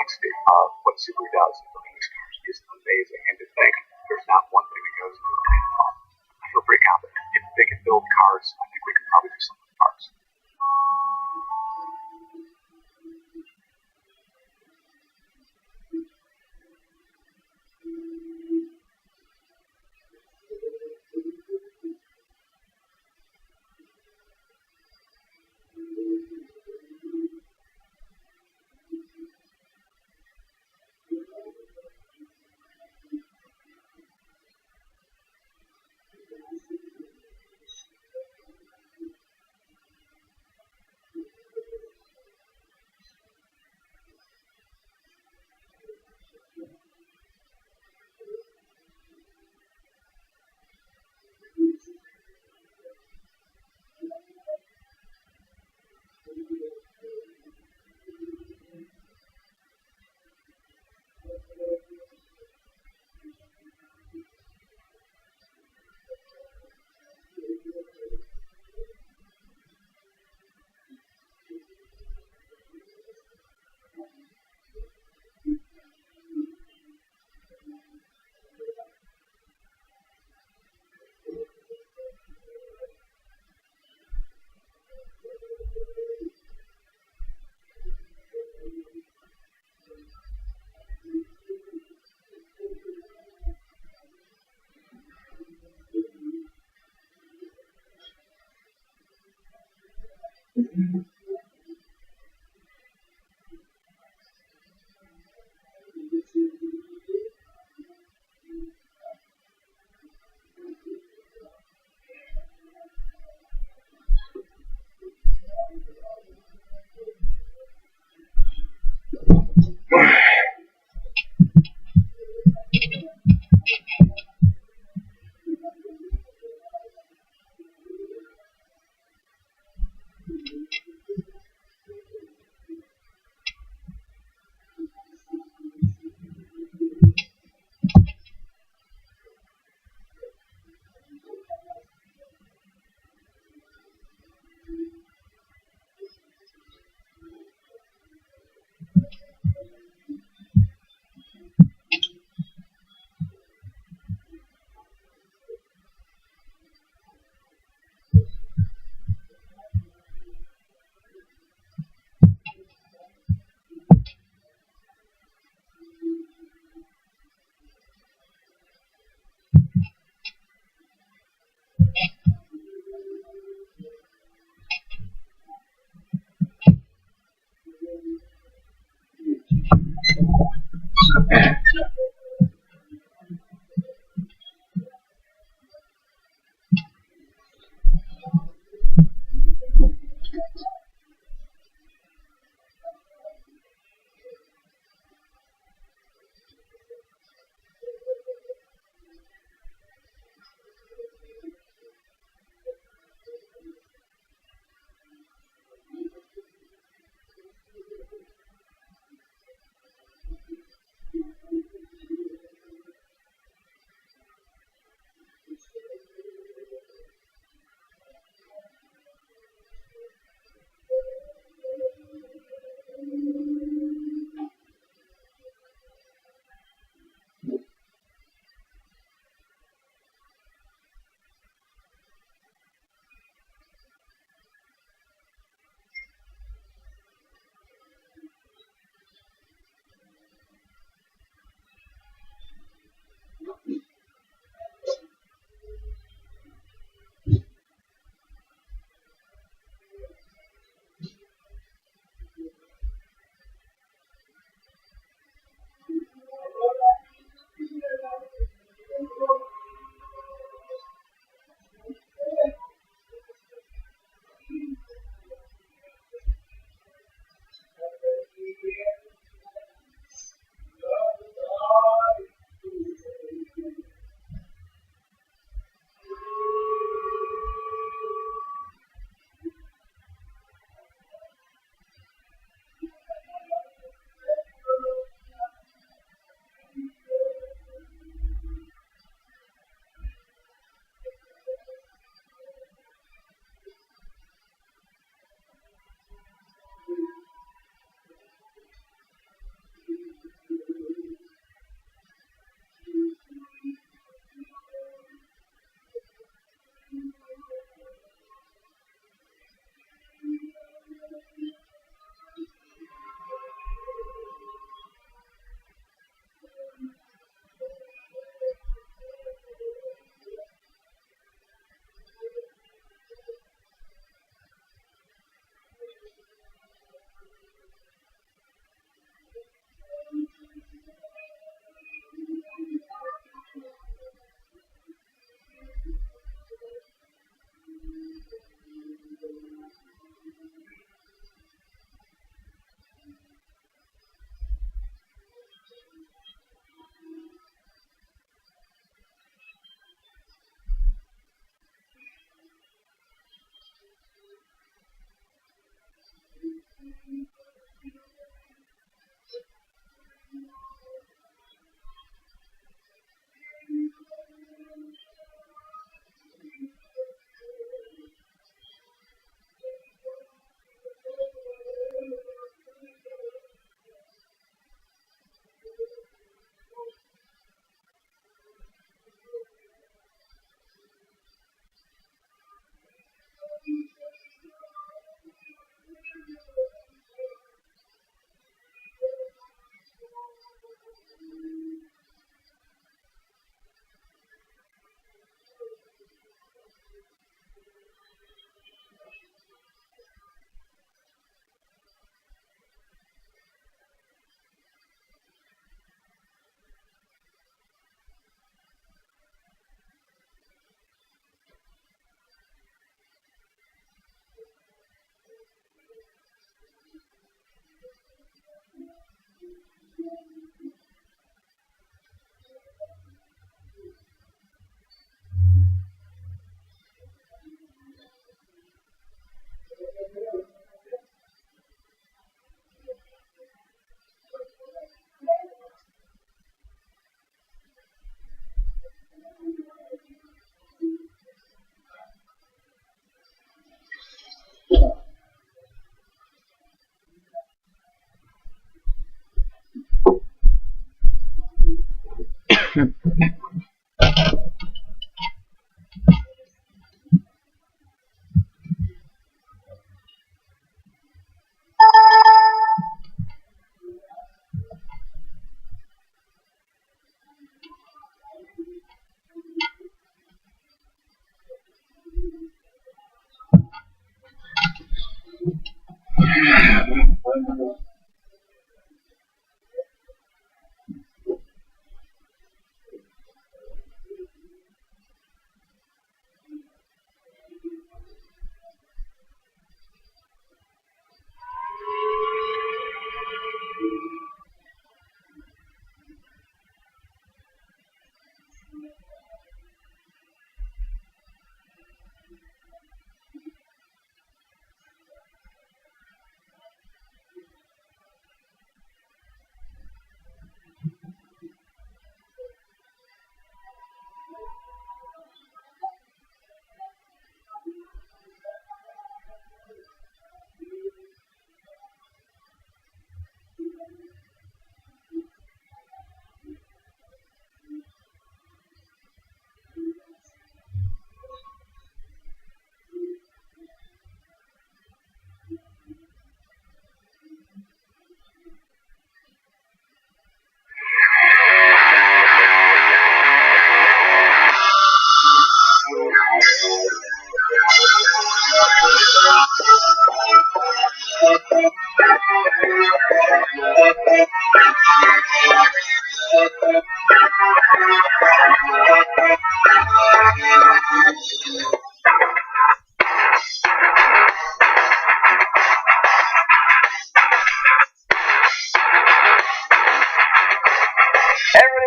complexity of what Subaru does in building these cars is amazing. And to think there's not one thing that goes wrong. I feel pretty confident. If they can build cars, I think we can probably do something with cars.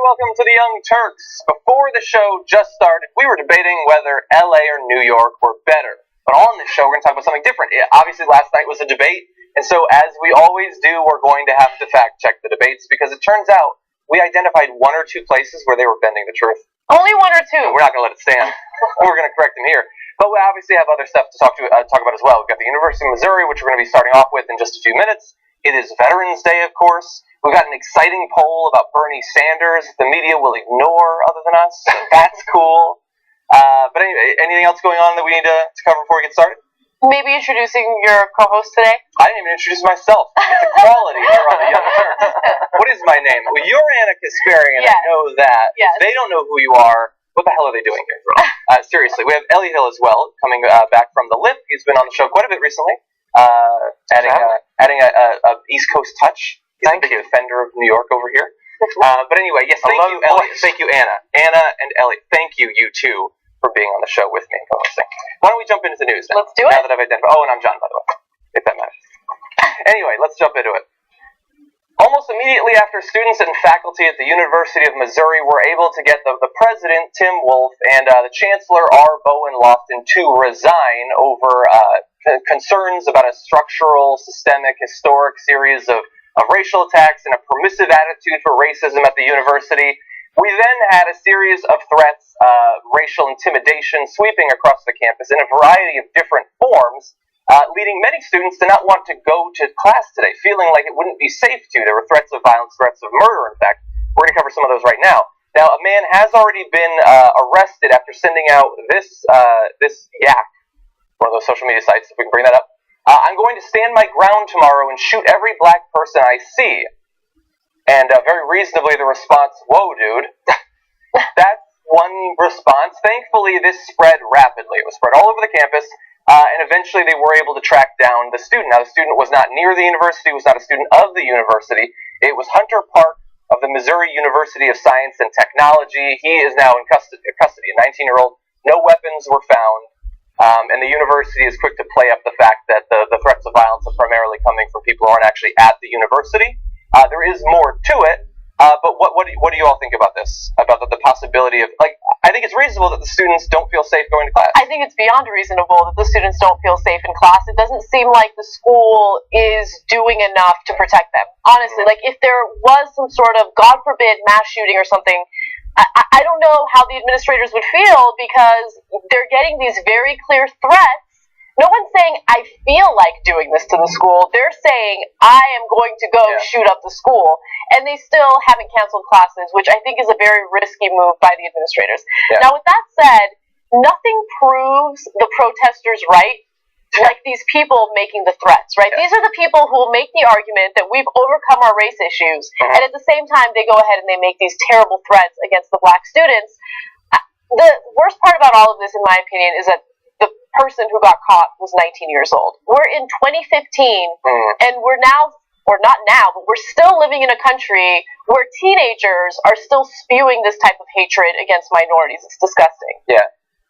Welcome to the Young Turks. Before the show just started, we were debating whether LA or New York were better. But on this show, we're going to talk about something different. Obviously, last night was a debate, and so as we always do, we're going to have to fact check the debates because it turns out we identified one or two places where they were bending the truth. Only one or two. We're not going to let it stand. We're going to correct them here. But we obviously have other stuff to talk about as well. We've got the University of Missouri, which we're going to be starting off with in just a few minutes. It is Veterans Day, of course. We've got an exciting poll about Bernie Sanders the media will ignore other than us. So that's cool. But anyway, anything else going on that we need to cover before we get started? Maybe introducing your co-host today? I didn't even introduce myself. It's equality here on the Young Turks. What is my name? Well, you're Anna Kasparian. Yes. I know that. Yes. If they don't know who you are, what the hell are they doing here? Seriously. We have Ellie Hill as well, coming back from the Lip. He's been on the show quite a bit recently. Adding a East Coast touch. He's a big defender of New York over here. But anyway, yes, thank you, Ellie. Thank you, Anna. Anna and Ellie, thank you, you two, for being on the show with me and co-hosting. Why don't we jump into the news now? Let's do it. Now that I've identified. Oh, and I'm John, by the way, if that matters. Anyway, let's jump into it. Almost immediately after students and faculty at the University of Missouri were able to get the president, Tim Wolf, and the chancellor, R. Bowen Lofton, to resign over concerns about a structural, systemic, historic series of racial attacks and a permissive attitude for racism at the university, we then had a series of threats, racial intimidation sweeping across the campus in a variety of different forms, leading many students to not want to go to class today, feeling like it wouldn't be safe to. There were threats of violence, threats of murder, in fact. We're going to cover some of those right now. Now, a man has already been arrested after sending out this yak, one of those social media sites, if we can bring that up. I'm going to stand my ground tomorrow and shoot every black person I see. And very reasonably, the response, whoa, dude. That's one response. Thankfully, this spread rapidly. It was spread all over the campus, and eventually they were able to track down the student. Now, the student was not near the university, was not a student of the university. It was Hunter Park of the Missouri University of Science and Technology. He is now in custody, a 19-year-old. No weapons were found. And the university is quick to play up the fact that the threats of violence are primarily coming from people who aren't actually at the university. There is more to it, but what do you all think about this? About the possibility of, I think it's reasonable that the students don't feel safe going to class. I think it's beyond reasonable that the students don't feel safe in class. It doesn't seem like the school is doing enough to protect them. Honestly, if there was some sort of, God forbid, mass shooting or something, I don't know how the administrators would feel because they're getting these very clear threats no one's saying, I feel like doing this to the school. They're saying, I am going to go shoot up the school. And they still haven't canceled classes, which I think is a very risky move by the administrators. Yeah. Now, with that said, nothing proves the protesters right like these people making the threats, right? Yeah. These are the people who will make the argument that we've overcome our race issues, and at the same time, they go ahead and they make these terrible threats against the black students. The worst part about all of this, in my opinion, is that the person who got caught was 19 years old. We're in 2015, and we're now, or not now, but we're still living in a country where teenagers are still spewing this type of hatred against minorities. It's disgusting. Yeah.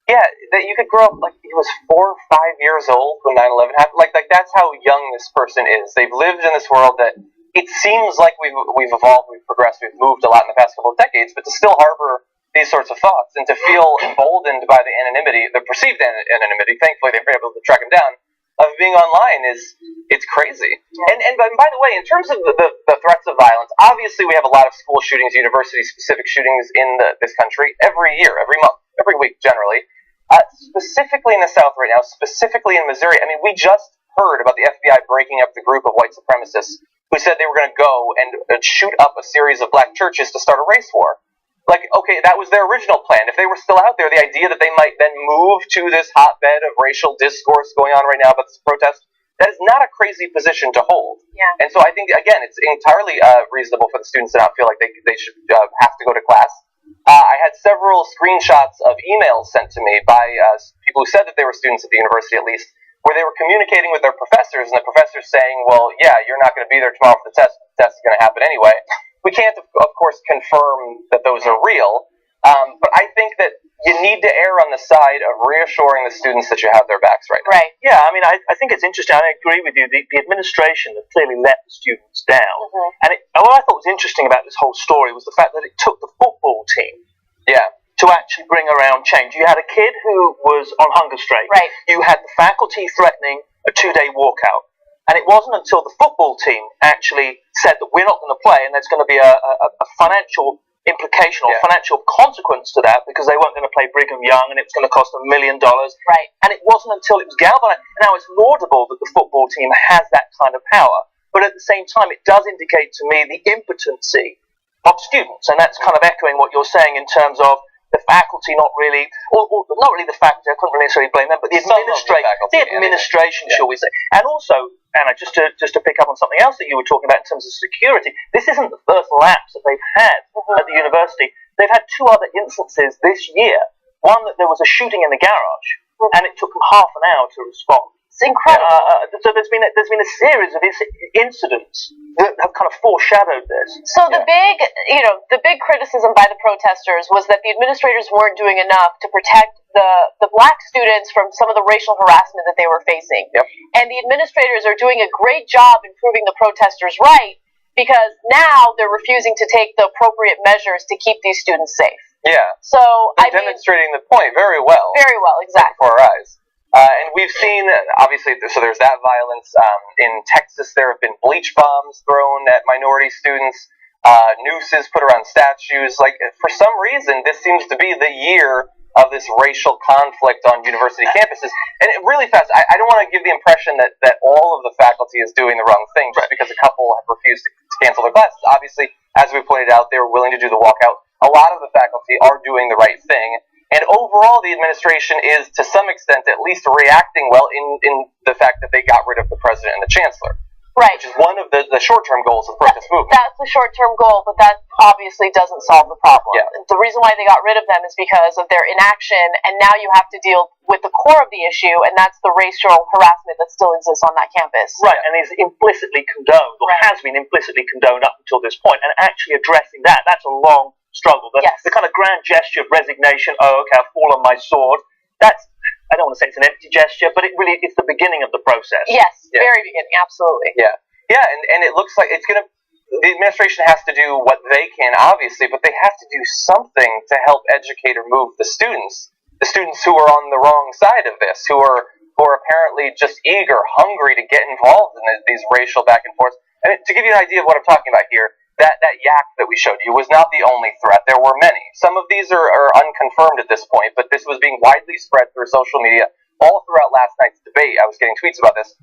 Yeah, that you could grow up, like, he was 4 or 5 years old when 9/11 happened. Like that's how young this person is. They've lived in this world that it seems like we've evolved, we've progressed, we've moved a lot in the past couple of decades, but to still harbor these sorts of thoughts and to feel emboldened by the anonymity, the perceived anonymity, thankfully they've been able to track him down, of being online it's crazy. And by the way, in terms of the threats of violence, obviously we have a lot of school shootings, university-specific shootings in this country every year, every month, every week generally. Specifically in the South right now, specifically in Missouri. I mean, we just heard about the FBI breaking up the group of white supremacists who said they were going to go and shoot up a series of black churches to start a race war. Like, okay, that was their original plan. If they were still out there, the idea that they might then move to this hotbed of racial discourse going on right now about this protest, that is not a crazy position to hold. Yeah. And so I think, again, it's entirely reasonable for the students to not feel like they should have to go to class. I had several screenshots of emails sent to me by people who said that they were students at the university, at least, where they were communicating with their professors, and the professors saying, well, yeah, you're not going to be there tomorrow for the test. The test is going to happen anyway. We can't, of course, confirm that those are real, but I think that you need to err on the side of reassuring the students that you have their backs right now. Right. Yeah, I mean, I think it's interesting. I agree with you. The administration have clearly let the students down. And what I thought was interesting about this whole story was the fact that it took the football team to actually bring around change. You had a kid who was on hunger strike. Right. You had the faculty threatening a 2-day walkout. And it wasn't until the football team actually said that we're not going to play and there's going to be a financial implication or financial consequence to that because they weren't going to play Brigham Young and it was going to cost $1 million. Right. And it wasn't until it was galvanized. Now, it's laudable that the football team has that kind of power, but at the same time, it does indicate to me the impotency of students, and that's kind of echoing what you're saying in terms of the faculty not really, or not really the faculty, I couldn't really necessarily blame them, but the administration, shall we say. And also, Anna, just to pick up on something else that you were talking about in terms of security, this isn't the first lapse that they've had at the university. They've had 2 other instances this year. One, that there was a shooting in the garage, and it took them half an hour to respond. It's incredible. So there's been a series of incidents that have kind of foreshadowed this. So the big criticism by the protesters was that the administrators weren't doing enough to protect the black students from some of the racial harassment that they were facing. Yep. And the administrators are doing a great job in proving the protesters right because now they're refusing to take the appropriate measures to keep these students safe. Yeah. So demonstrating the point very well. Very well, exactly. Before our eyes. And we've seen, obviously, so there's that violence. In Texas, there have been bleach bombs thrown at minority students, nooses put around statues. Like, for some reason, this seems to be the year of this racial conflict on university campuses. And really fast, I don't want to give the impression that all of the faculty is doing the wrong thing just because a couple have refused to cancel their classes. Obviously, as we pointed out, they were willing to do the walkout. A lot of the faculty are doing the right thing. And overall, the administration is, to some extent, at least reacting well in the fact that they got rid of the president and the chancellor. Right. Which is one of the short-term goals of the protest movement. That's the short-term goal, but that obviously doesn't solve the problem. Yeah. The reason why they got rid of them is because of their inaction, and now you have to deal with the core of the issue, and that's the racial harassment that still exists on that campus. Right, and is implicitly condoned, or has been implicitly condoned up until this point, and actually addressing that's a long struggle. The kind of grand gesture of resignation, okay, I've fallen my sword, that's, I don't want to say it's an empty gesture, but it's the beginning of the process. Yes, very beginning, absolutely. Yeah, and it looks like the administration has to do what they can, obviously, but they have to do something to help educate or move the students who are on the wrong side of this, who are apparently just eager, hungry to get involved in these racial back and forth. And to give you an idea of what I'm talking about here, that yak that we showed you was not the only threat. There were many. Some of these are unconfirmed at this point, but this was being widely spread through social media all throughout last night's debate, I was getting tweets about this.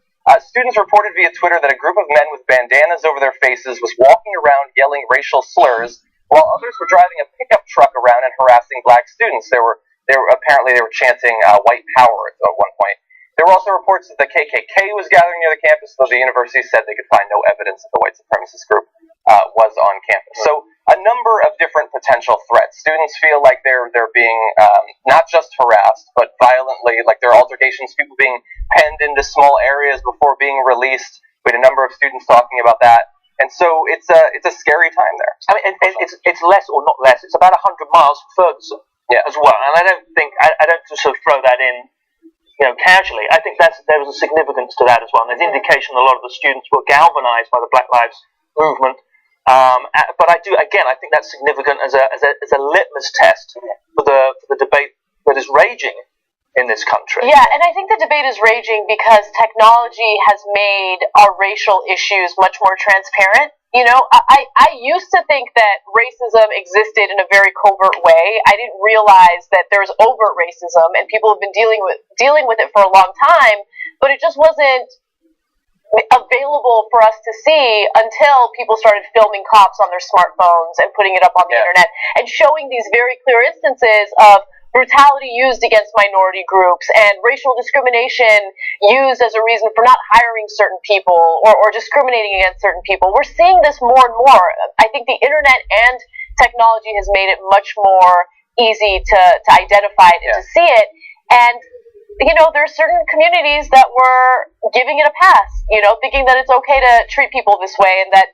Students reported via Twitter that a group of men with bandanas over their faces was walking around yelling racial slurs, while others were driving a pickup truck around and harassing black students. They were chanting white power at one point. There were also reports that the KKK was gathering near the campus, though the university said they could find no evidence that the white supremacist group was on campus. So a number of different potential threats. Students feel like they're being not just harassed, but violently, like there are altercations, people being penned into small areas before being released. We had a number of students talking about that. And so it's a scary time there. I mean, it's less or not less. It's about 100 miles from Ferguson, as well. And I don't just sort of throw that in, casually. I think there was a significance to that as well. And there's indication a lot of the students were galvanized by the Black Lives movement. But I think that's significant as a litmus test for the debate that is raging in this country. Yeah, and I think the debate is raging because technology has made our racial issues much more transparent. I used to think that racism existed in a very covert way. I didn't realize that there's overt racism, and people have been dealing with it for a long time, but it just wasn't available for us to see until people started filming cops on their smartphones and putting it up on the internet and showing these very clear instances of brutality used against minority groups and racial discrimination used as a reason for not hiring certain people or discriminating against certain people. We're seeing this more and more. I think the internet and technology has made it much more easy to identify it and to see it. And there are certain communities that were giving it a pass, thinking that it's okay to treat people this way and that,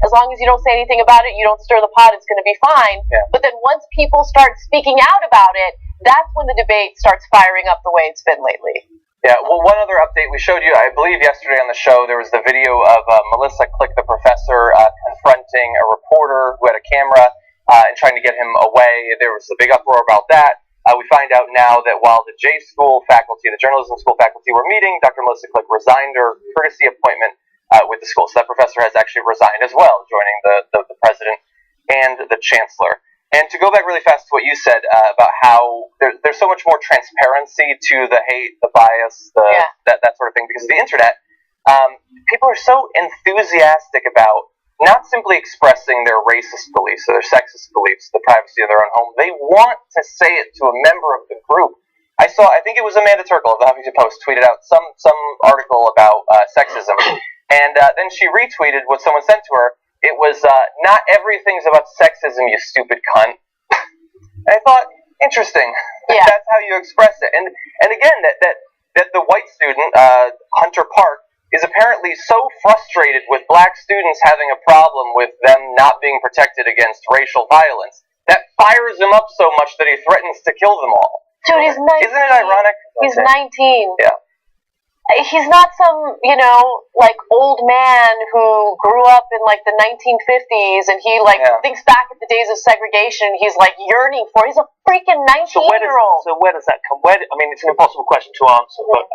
as long as you don't say anything about it, you don't stir the pot, it's going to be fine. Yeah. But then once people start speaking out about it, that's when the debate starts firing up the way it's been lately. Yeah, well, one other update we showed you, I believe yesterday on the show, there was the video of Melissa Click, the professor, confronting a reporter who had a camera and trying to get him away. There was a big uproar about that. We find out now that while the J School faculty, the journalism school faculty, were meeting, Dr. Melissa Click resigned her courtesy appointment with the school. So that professor has actually resigned as well, joining the president and the chancellor. And to go back really fast to what you said about how there's so much more transparency to the hate, the bias, that sort of thing, because of the internet, people are so enthusiastic about not simply expressing their racist beliefs or their sexist beliefs, the privacy of their own home. They want to say it to a member of the group. I think it was Amanda Turkle of the Huffington Post tweeted out some article about sexism, and then she retweeted what someone sent to her. It was, not everything's about sexism, you stupid cunt. And I thought, interesting. Yeah. That's how you express it. And again, that the white student, Hunter Park, is apparently so frustrated with black students having a problem with them not being protected against racial violence that fires him up so much that he threatens to kill them all. Dude, he's 19. Isn't it ironic? He's 19. Yeah. He's not some, old man who grew up in, the 1950s and he, thinks back at the days of segregation he's, yearning for. He's a freaking 19-year-old. So where does that come? It's an impossible question to answer, but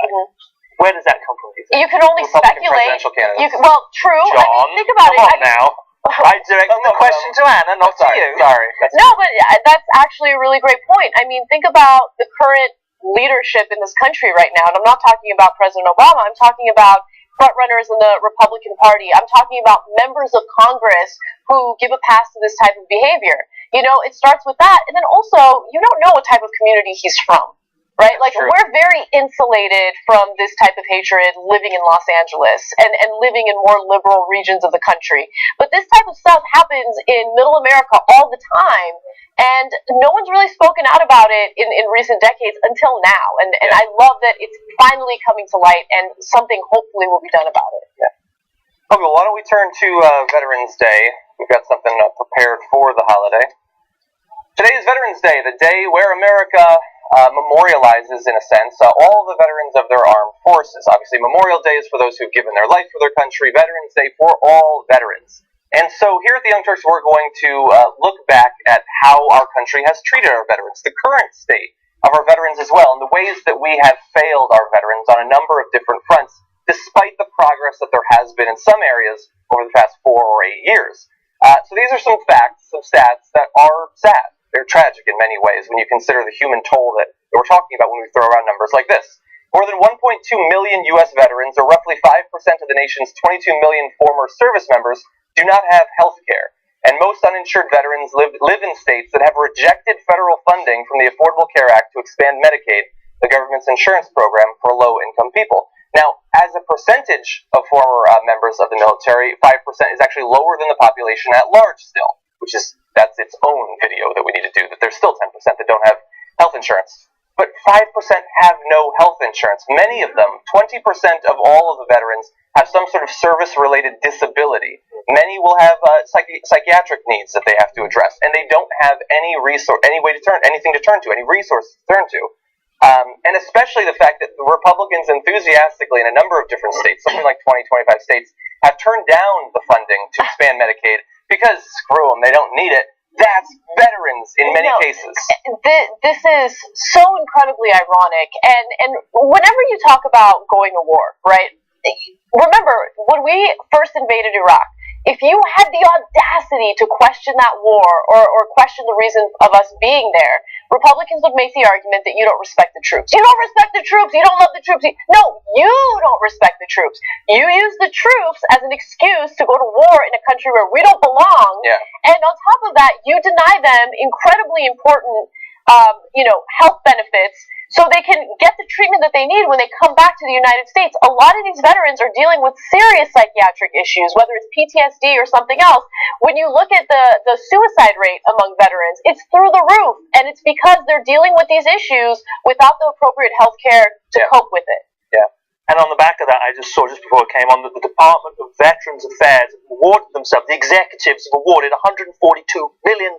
where does that come from? You can only speculate. True. John, think about it. Now. I directed the question to Anna, not to you. Sorry. No, but that's actually a really great point. I mean, think about the current leadership in this country right now, and I'm not talking about President Obama. I'm talking about frontrunners in the Republican Party. I'm talking about members of Congress who give a pass to this type of behavior. It starts with that, and then also, you don't know what type of community he's from. Right? We're very insulated from this type of hatred living in Los Angeles and living in more liberal regions of the country. But this type of stuff happens in middle America all the time, and no one's really spoken out about it in recent decades until now. And I love that it's finally coming to light, and something hopefully will be done about it. Yeah. Okay, well, why don't we turn to Veterans Day? We've got something prepared for the holiday. Today is Veterans Day, the day where America memorializes, in a sense, all the veterans of their armed forces. Obviously, Memorial Day is for those who've given their life for their country, Veterans Day for all veterans. And so here at the Young Turks, we're going to look back at how our country has treated our veterans, the current state of our veterans as well, and the ways that we have failed our veterans on a number of different fronts, despite the progress that there has been in some areas over the past 4 or 8 years. So these are some facts, some stats that are sad. They're tragic in many ways when you consider the human toll that we're talking about when we throw around numbers like this. More than 1.2 million U.S. veterans, or roughly 5% of the nation's 22 million former service members, do not have health care. And most uninsured veterans live in states that have rejected federal funding from the Affordable Care Act to expand Medicaid, the government's insurance program for low-income people. Now, as a percentage of former members of the military, 5% is actually lower than the population at large still, that's its own video that we need to do, that there's still 10% that don't have health insurance. But 5% have no health insurance. Many of them, 20% of all of the veterans, have some sort of service-related disability. Many will have psychiatric needs that they have to address, and they don't have any anything to turn to, any resources to turn to. And especially the fact that the Republicans enthusiastically in a number of different states, something like 20, 25 states, have turned down the funding to expand Medicaid because, screw them, they don't need it. That's veterans in many cases. This is so incredibly ironic. And whenever you talk about going to war, right? Remember, when we first invaded Iraq, if you had the audacity to question that war or question the reason of us being there, Republicans would make the argument that you don't respect the troops. You don't respect the troops. You don't love the troops. No, you don't respect the troops. You use the troops as an excuse to go to war in a country where we don't belong. Yeah. And on top of that, you deny them incredibly important, health benefits so they can get the treatment that they need when they come back to the United States. A lot of these veterans are dealing with serious psychiatric issues, whether it's PTSD or something else. When you look at the suicide rate among veterans, it's through the roof, and it's because they're dealing with these issues without the appropriate health care to cope with it. Yeah. And on the back of that, I just saw just before it came on that the Department of Veterans Affairs awarded themselves, the executives have awarded $142 million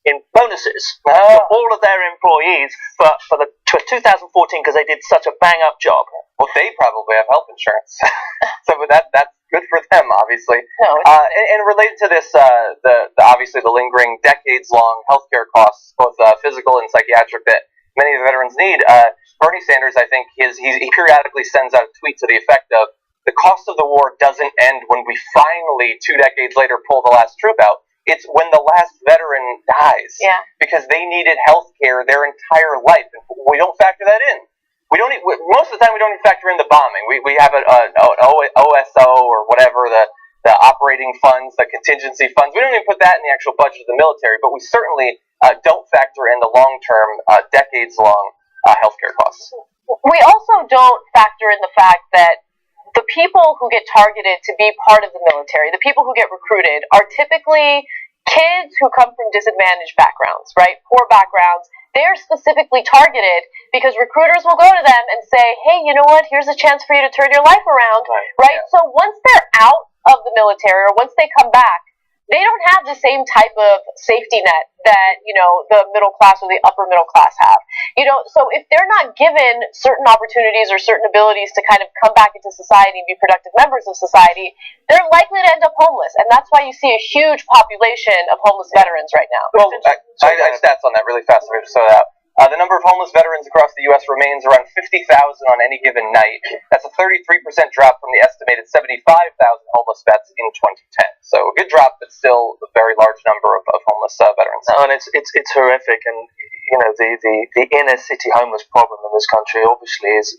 in bonuses to all of their employees for 2014 because they did such a bang-up job. Well, they probably have health insurance, so that's good for them, obviously. No, and related to this, obviously the lingering decades-long healthcare costs, both physical and psychiatric, that many of the veterans need. Bernie Sanders, I think, he periodically sends out a tweet to the effect of, the cost of the war doesn't end when we finally, 2 decades later, pull the last troop out. It's when the last veteran dies. Yeah. Because they needed health care their entire life. And we don't factor that in. Most of the time we don't even factor in the bombing. We have an OSO or whatever, the operating funds, the contingency funds. We don't even put that in the actual budget of the military, but we certainly don't factor in the long-term, decades-long healthcare costs. We also don't factor in the fact that the people who get targeted to be part of the military, the people who get recruited, are typically kids who come from disadvantaged backgrounds, right? Poor backgrounds. They're specifically targeted because recruiters will go to them and say, hey, you know what? Here's a chance for you to turn your life around, right? Yeah. So once they're out of the military or once they come back, they don't have the same type of safety net that, the middle class or the upper middle class have. So if they're not given certain opportunities or certain abilities to kind of come back into society and be productive members of society, they're likely to end up homeless. And that's why you see a huge population of homeless veterans right now. Well, I have stats on that really fast. So the number of homeless veterans across the U.S. remains around 50,000 on any given night. That's a 33% drop from the estimated 75,000 homeless vets in 2010. So a good drop, but still a very large number of homeless veterans. And it's horrific. And the inner city homeless problem in this country obviously is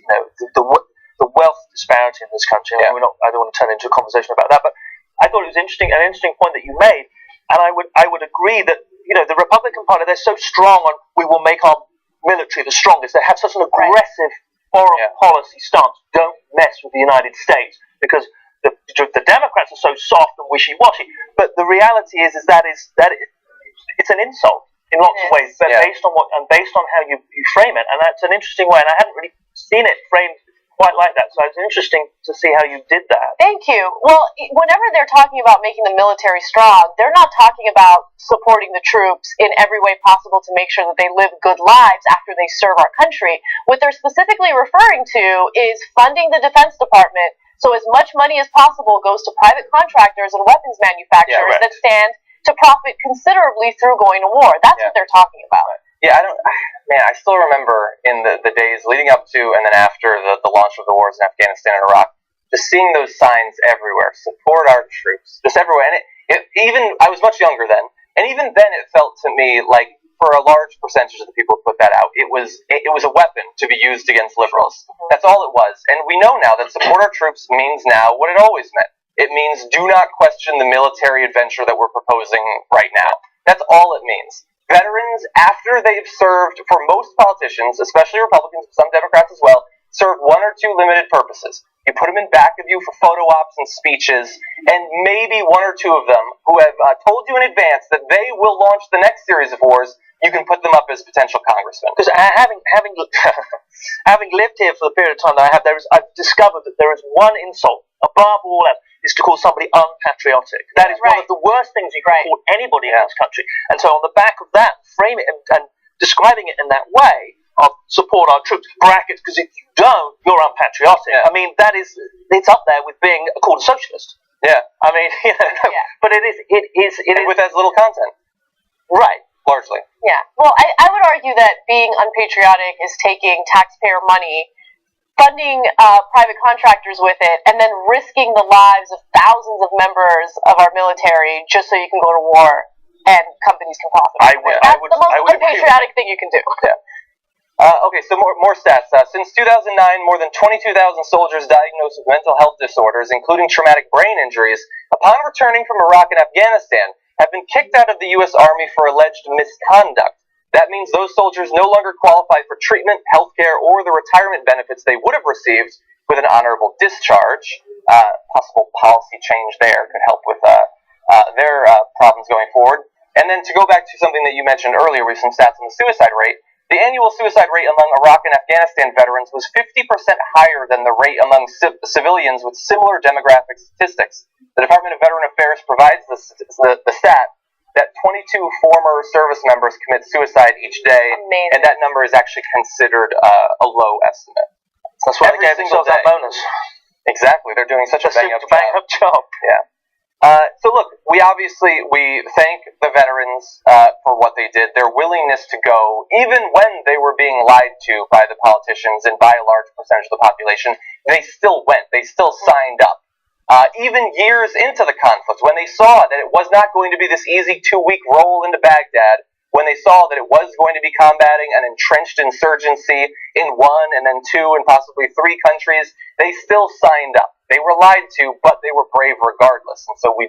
the wealth disparity in this country. Yeah. I don't want to turn into a conversation about that, but I thought it was an interesting point that you made, and I would agree that the Republican Party, they're so strong on we will make our military the strongest. They have such an aggressive foreign policy stance. Don't mess with the United States because the Democrats are so soft and wishy-washy. But the reality is that it's an insult in lots of ways, but based on how you frame it, and that's an interesting way. And I hadn't really seen it framed quite like that, so it's interesting to see how you did that. Thank you. Well, whenever they're talking about making the military strong, they're not talking about supporting the troops in every way possible to make sure that they live good lives after they serve our country. What they're specifically referring to is funding the Defense Department so as much money as possible goes to private contractors and weapons manufacturers that stand to profit considerably through going to war. That's what they're talking about. Yeah, I still remember in the days leading up to and then after the launch of the wars in Afghanistan and Iraq, just seeing those signs everywhere, support our troops, just everywhere. And even I was much younger then, and even then it felt to me like for a large percentage of the people who put that out, it was a weapon to be used against liberals. That's all it was. And we know now that support our troops means now what it always meant. It means do not question the military adventure that we're proposing right now. That's all it means. Veterans, after they've served, for most politicians, especially Republicans, some Democrats as well, serve one or two limited purposes. You put them in back of you for photo ops and speeches, and maybe one or two of them who have told you in advance that they will launch the next series of wars, you can put them up as potential congressmen. Because having having lived here for the period of time that I have, I've discovered that there is one insult above all else, is to call somebody unpatriotic. That is one of the worst things you can call anybody in this country. And so on the back of that, frame it and describing it in that way, of support our troops, brackets, because if you don't, you're unpatriotic. Yeah. I mean, it's up there with being called a socialist. Yeah. I mean, but it is with as little content. Right. Largely. Yeah. Well, I would argue that being unpatriotic is taking taxpayer money, funding private contractors with it, and then risking the lives of thousands of members of our military just so you can go to war and companies can profit. That's the most unpatriotic thing you can do. Yeah. Okay, so more stats. Since 2009, more than 22,000 soldiers diagnosed with mental health disorders, including traumatic brain injuries, upon returning from Iraq and Afghanistan, have been kicked out of the U.S. Army for alleged misconduct. That means those soldiers no longer qualify for treatment, health care, or the retirement benefits they would have received with an honorable discharge. Possible policy change there could help with their problems going forward. And then to go back to something that you mentioned earlier with some stats on the suicide rate, the annual suicide rate among Iraq and Afghanistan veterans was 50% higher than the rate among civilians with similar demographic statistics. The Department of Veteran Affairs provides the stat that 22 former service members commit suicide each day, and that number is actually considered a low estimate. That's why they gave themselves that bonus. Exactly, they're doing such a bang-up job. Yeah. So look, we thank the veterans for what they did, their willingness to go, even when they were being lied to by the politicians and by a large percentage of the population, they still went, they still signed up. Even years into the conflict, when they saw that it was not going to be this easy 2-week roll into Baghdad, when they saw that it was going to be combating an entrenched insurgency in 1 and then 2 and possibly 3 countries, they still signed up. They were lied to, but they were brave regardless. And so we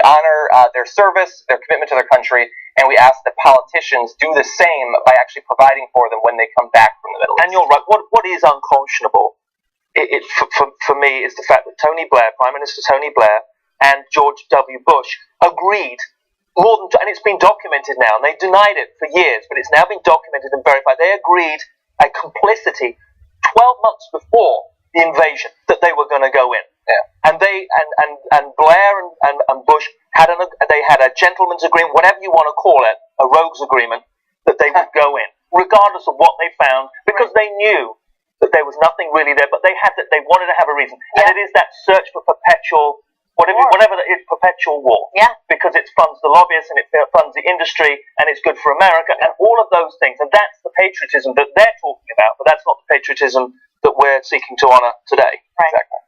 honor their service, their commitment to their country, and we ask that politicians do the same by actually providing for them when they come back from the Middle East. And you're right. What is unconscionable, for me, is the fact that Tony Blair, Prime Minister Tony Blair, and George W. Bush agreed and it's been documented now, and they denied it for years, but it's now been documented and verified. They agreed a complicity 12 months before the invasion that they were going to go in. Yeah. And Blair and Bush had a gentleman's agreement, whatever you want to call it, a rogue's agreement, that they would go in, regardless of what they found, because they knew that there was nothing really there, but they wanted to have a reason. Yeah. And it is that search for perpetual whatever that is, perpetual war. Yeah. Because it funds the lobbyists and it funds the industry and it's good for America and all of those things. And that's the patriotism that they're talking about, but that's not the patriotism that we're seeking to honor today. Right. Exactly.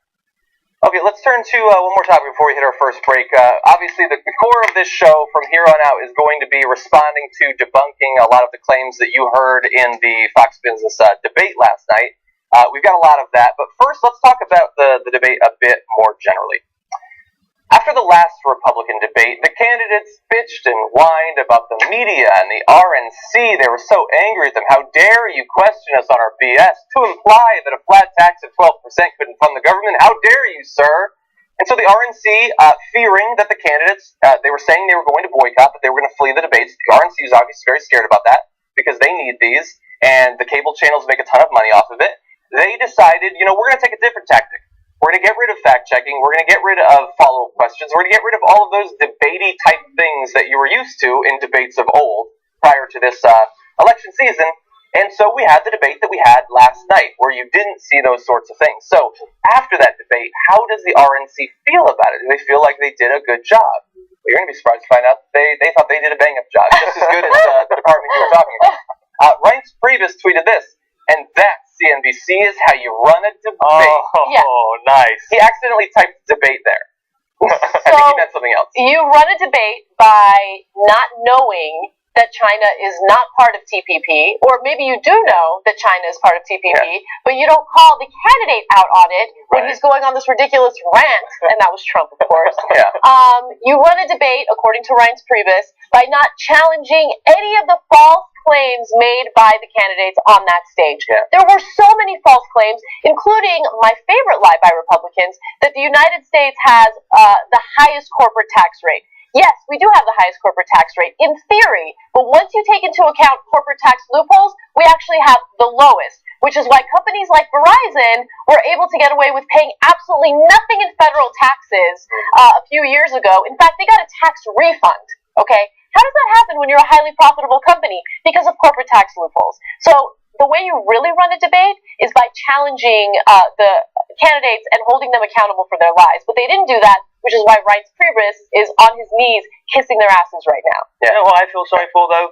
Okay, let's turn to one more topic before we hit our first break. Obviously, the core of this show from here on out is going to be responding to debunking a lot of the claims that you heard in the Fox Business debate last night. We've got a lot of that, but first let's talk about the debate a bit more generally. After the last Republican debate, the candidates bitched and whined about the media and the RNC. They were so angry at them. How dare you question us on our BS to imply that a flat tax of 12% couldn't fund the government? How dare you, sir? And so the RNC, fearing that the candidates, they were saying they were going to boycott, that they were going to flee the debates. The RNC is obviously very scared about that because they need these, and the cable channels make a ton of money off of it. They decided, we're going to take a different tactic. We're going to get rid of fact-checking. We're going to get rid of follow-up questions. We're going to get rid of all of those debatey type things that you were used to in debates of old prior to this election season. And so we had the debate that we had last night where you didn't see those sorts of things. So after that debate, how does the RNC feel about it? Do they feel like they did a good job? Well, you're going to be surprised to find out they thought they did a bang-up job, just as good as the department you were talking about. Reince Priebus tweeted this, and that CNBC is how you run a debate. Oh, nice. He accidentally typed debate there. I think he meant something else. You run a debate by not knowing that China is not part of TPP, or maybe you do know that China is part of TPP, but you don't call the candidate out on it when he's going on this ridiculous rant, and that was Trump, of course. You run a debate, according to Reince Priebus, by not challenging any of the false claims made by the candidates on that stage. There were so many false claims, including my favorite lie by Republicans, that the United States has the highest corporate tax rate. Yes, we do have the highest corporate tax rate in theory, but once you take into account corporate tax loopholes, we actually have the lowest, which is why companies like Verizon were able to get away with paying absolutely nothing in federal taxes a few years ago. In fact, they got a tax refund, okay? How does that happen when you're a highly profitable company? Because of corporate tax loopholes. So the way you really run a debate is by challenging the candidates and holding them accountable for their lies. But they didn't do that, which is why Reince Priebus is on his knees kissing their asses right now. You know what I feel sorry for, though?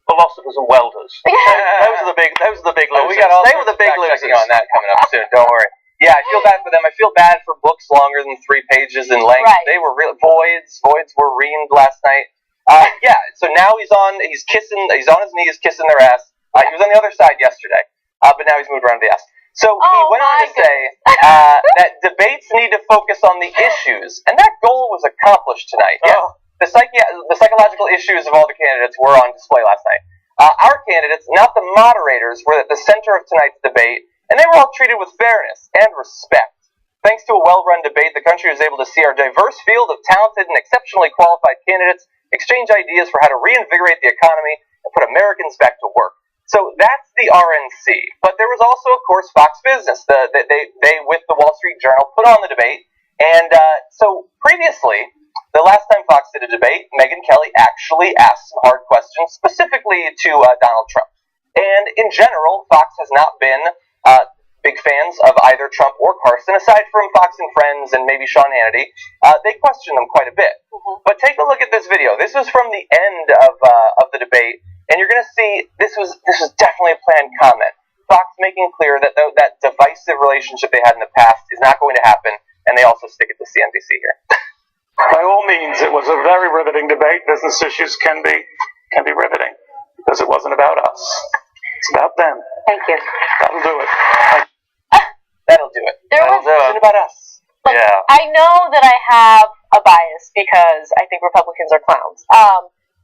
Philosophers and welders. Those are the big losers. They were the big losers on that coming up soon. Don't worry. Yeah, I feel bad for them. I feel bad for books longer than 3 pages in length. Right. They were real voids. Voids were reamed last night. So now he's on his knees, kissing their ass. He was on the other side yesterday, but now he's moved around the ass. So he went on to say that debates need to focus on the issues, and that goal was accomplished tonight. Yes, the psychological issues of all the candidates were on display last night. Our candidates, not the moderators, were at the center of tonight's debate, and they were all treated with fairness and respect. Thanks to a well-run debate, the country was able to see our diverse field of talented and exceptionally qualified candidates exchange ideas for how to reinvigorate the economy and put Americans back to work. So that's the RNC. But there was also, of course, Fox Business. They with the Wall Street Journal, put on the debate. And so previously, the last time Fox did a debate, Megyn Kelly actually asked some hard questions, specifically to Donald Trump. And in general, Fox has not been big fans of either Trump or Carson, aside from Fox and Friends and maybe Sean Hannity. They question them quite a bit. But take a look at this video. This was from the end of the debate, and you're going to see this was definitely a planned comment. Fox making clear that that divisive relationship they had in the past is not going to happen, and they also stick it to CNBC here. By all means, it was a very riveting debate. Business issues can be riveting because it wasn't about us. It's about them. Thank you. That'll do it. That'll do it. It's about us. Look, I know that I have a bias because I think Republicans are clowns.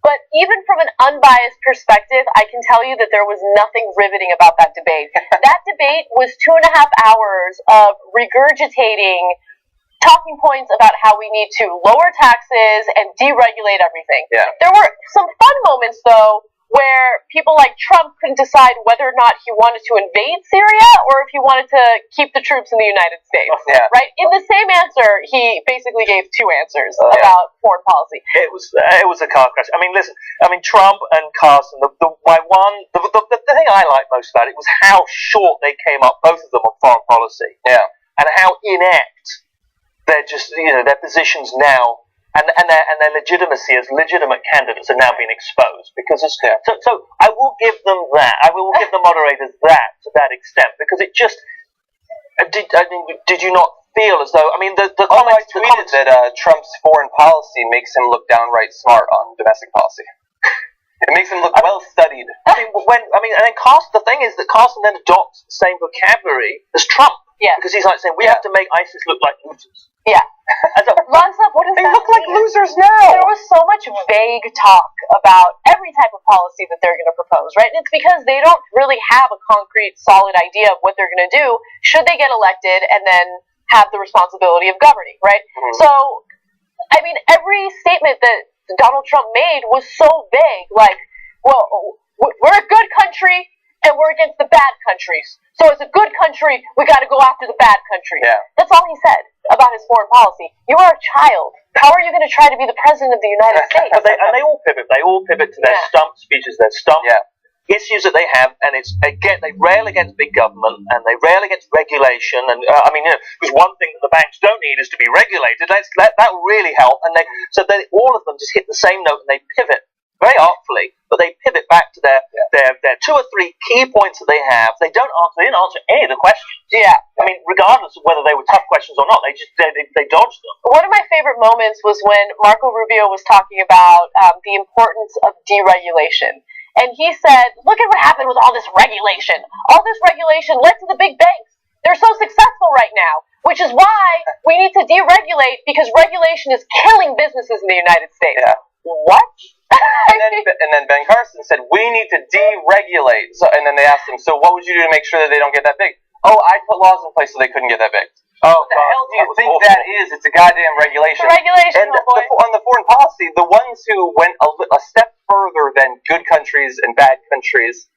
But even from an unbiased perspective, I can tell you that there was nothing riveting about that debate. That debate was 2.5 hours of regurgitating talking points about how we need to lower taxes and deregulate everything. There were some fun moments, though, where people like Trump couldn't decide whether or not he wanted to invade Syria or if he wanted to keep the troops in the United States. Right? In the same answer, he basically gave 2 answers about foreign policy. It was a car crash. I mean, listen. I mean, Trump and Carson. The thing I liked most about it was how short they came up, both of them, on foreign policy. And how inept their positions now. And their legitimacy as legitimate candidates are now being exposed because it's so I will give them that. I will give the moderators that to that extent because it just did you not feel as though the comments tweeted that Trump's foreign policy makes him look downright smart on domestic policy. It makes him look well studied. And then Carson. The thing is that Carson then adopts the same vocabulary as Trump. Because he's like saying we have to make ISIS look like losers. What does they that look like mean? losers now. There was so much vague talk about every type of policy that they're going to propose, right? And it's because they don't really have a concrete, solid idea of what they're going to do should they get elected and then have the responsibility of governing, right? So, I mean, every statement that Donald Trump made was so vague, like, well, we're a good country and we're against the bad countries. So as a good country, we got to go after the bad country. That's all he said about his foreign policy. You are a child. How are you going to try to be the president of the United States? But they all pivot. They all pivot to their stump speeches, their stump issues that they have, and they rail against big government and they rail against regulation. And because one thing that the banks don't need is to be regulated. That will really help. And all of them just hit the same note and they pivot very artfully, but they pivot back to their 2 or 3 key points that they have. They didn't answer any of the questions. Yeah. I mean, regardless of whether they were tough questions or not, they dodged them. One of my favorite moments was when Marco Rubio was talking about the importance of deregulation. And he said, look at what happened with all this regulation. All this regulation led to the big banks. They're so successful right now, which is why we need to deregulate, because regulation is killing businesses in the United States. Yeah. What? And then Ben Carson said, we need to deregulate. So, and then they asked him, so what would you do to make sure that they don't get that big? Oh, I put laws in place so they couldn't get that big. Oh, what the hell do you think that is? It's a goddamn regulation. It's a regulation, and on the foreign policy, the ones who went a step further than good countries and bad countries,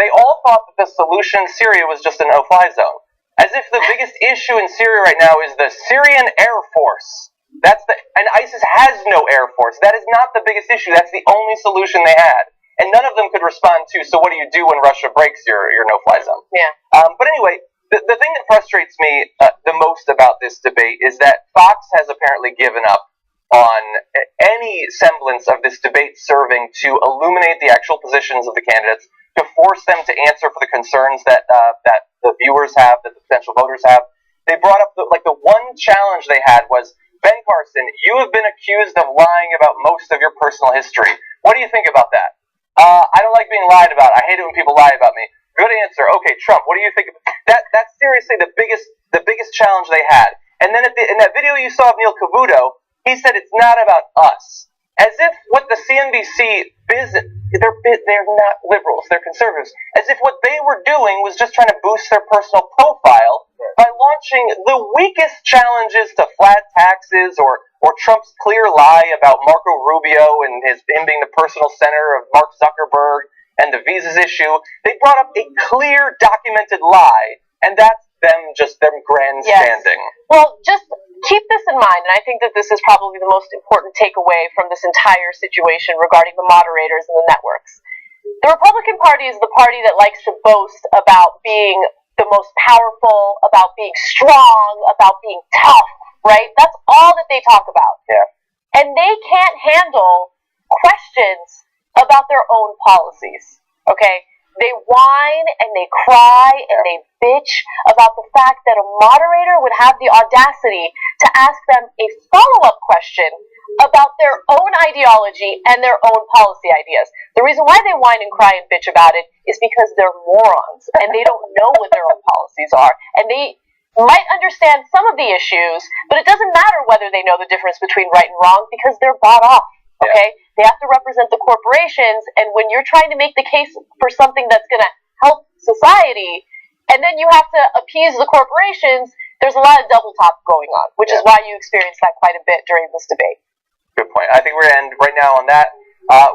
they all thought that the solution in Syria was just a no-fly zone. As if the biggest issue in Syria right now is the Syrian Air Force. And ISIS has no Air Force. That is not the biggest issue. That's the only solution they had. And none of them could respond to, so what do you do when Russia breaks your no-fly zone? Yeah. But anyway, the thing that frustrates me the most about this debate is that Fox has apparently given up on any semblance of this debate serving to illuminate the actual positions of the candidates, to force them to answer for the concerns that the viewers have, that the potential voters have. They brought up the one challenge they had was, Ben Carson, you have been accused of lying about most of your personal history. What do you think about that? I don't like being lied about. I hate it when people lie about me. Good answer. Okay, Trump, what do you think of that? That's seriously the biggest challenge they had. And then in that video you saw of Neil Cavuto, he said it's not about us. As if what the CNBC they're not liberals, they're conservatives. As if what they were doing was just trying to boost their personal profile by launching the weakest challenges to flat taxes or Trump's clear lie about Marco Rubio and him being the personal center of Mark Zuckerberg and the visas issue. They brought up a clear, documented lie, and that's them grandstanding. Yes. Well, just keep this in mind, and I think that this is probably the most important takeaway from this entire situation regarding the moderators and the networks. The Republican Party is the party that likes to boast about being the most powerful, about being strong, about being tough, right? That's all that they talk about. Yeah. And they can't handle questions about their own policies, okay? They whine and they cry and they bitch about the fact that a moderator would have the audacity to ask them a follow-up question about their own ideology and their own policy ideas. The reason why they whine and cry and bitch about it is because they're morons and they don't know what their own policies are. And they might understand some of the issues, but it doesn't matter whether they know the difference between right and wrong because they're bought off. Okay? Yeah. They have to represent the corporations, and when you're trying to make the case for something that's going to help society, and then you have to appease the corporations, there's a lot of double talk going on, which is why you experience that quite a bit during this debate. Good point. I think we're going to end right now on that.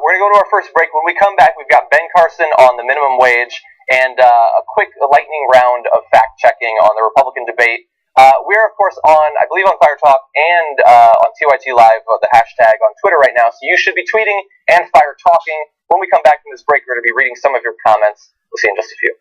We're going to go to our first break. When we come back, we've got Ben Carson on the minimum wage and a quick lightning round of fact-checking on the Republican debate. We're, of course, I believe on Fire Talk and on TYT Live, the hashtag on Twitter right now, so you should be tweeting and Fire Talking. When we come back from this break, we're going to be reading some of your comments. We'll see you in just a few.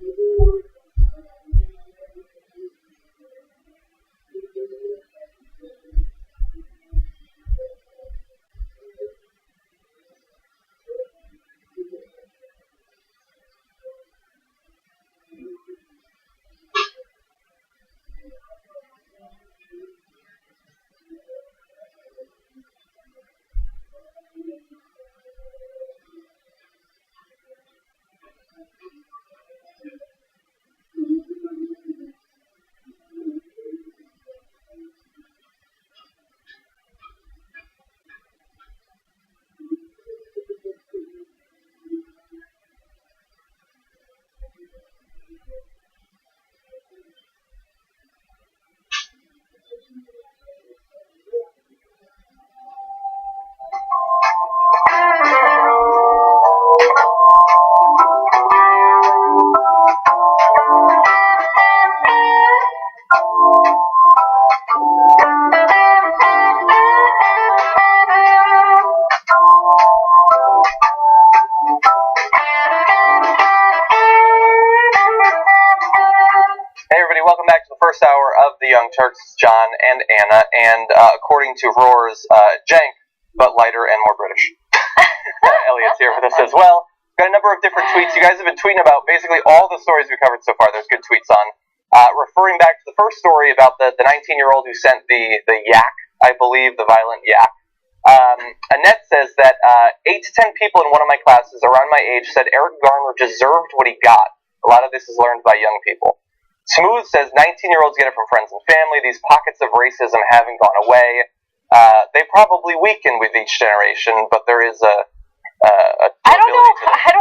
Hey everybody, welcome back to the first hour of the Young Turks. It's John and Anna, and according to Roar's, jank, but lighter and more British. Elliot's here with us as well. Got a number of different tweets. You guys have been tweeting about basically all the stories we covered so far. There's good tweets on. Referring back to the first story about the 19-year-old who sent the yak, I believe, the violent yak. Annette says that 8 to 10 people in one of my classes around my age said Eric Garner deserved what he got. A lot of this is learned by young people. Smooth says 19-year-olds get it from friends and family. These pockets of racism haven't gone away. They probably weaken with each generation, but there is a I don't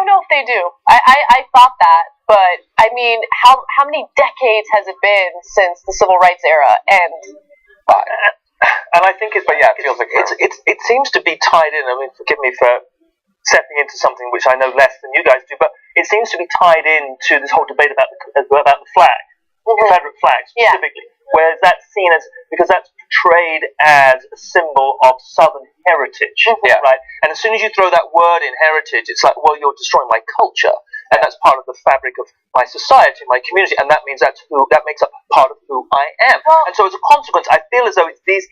know if they do. I thought that, but I mean, how many decades has it been since the civil rights era? And I think it feels like it seems to be tied in. I mean, forgive me for stepping into something which I know less than you guys do, but it seems to be tied into this whole debate about the flag, Confederate flag specifically. Whereas that's seen as, because that's portrayed as a symbol of Southern heritage, right? And as soon as you throw that word in heritage, it's like, well, you're destroying my culture, and that's part of the fabric of my society, my community, and that means that makes up part of who I am. Well, and so as a consequence, I feel as though it's these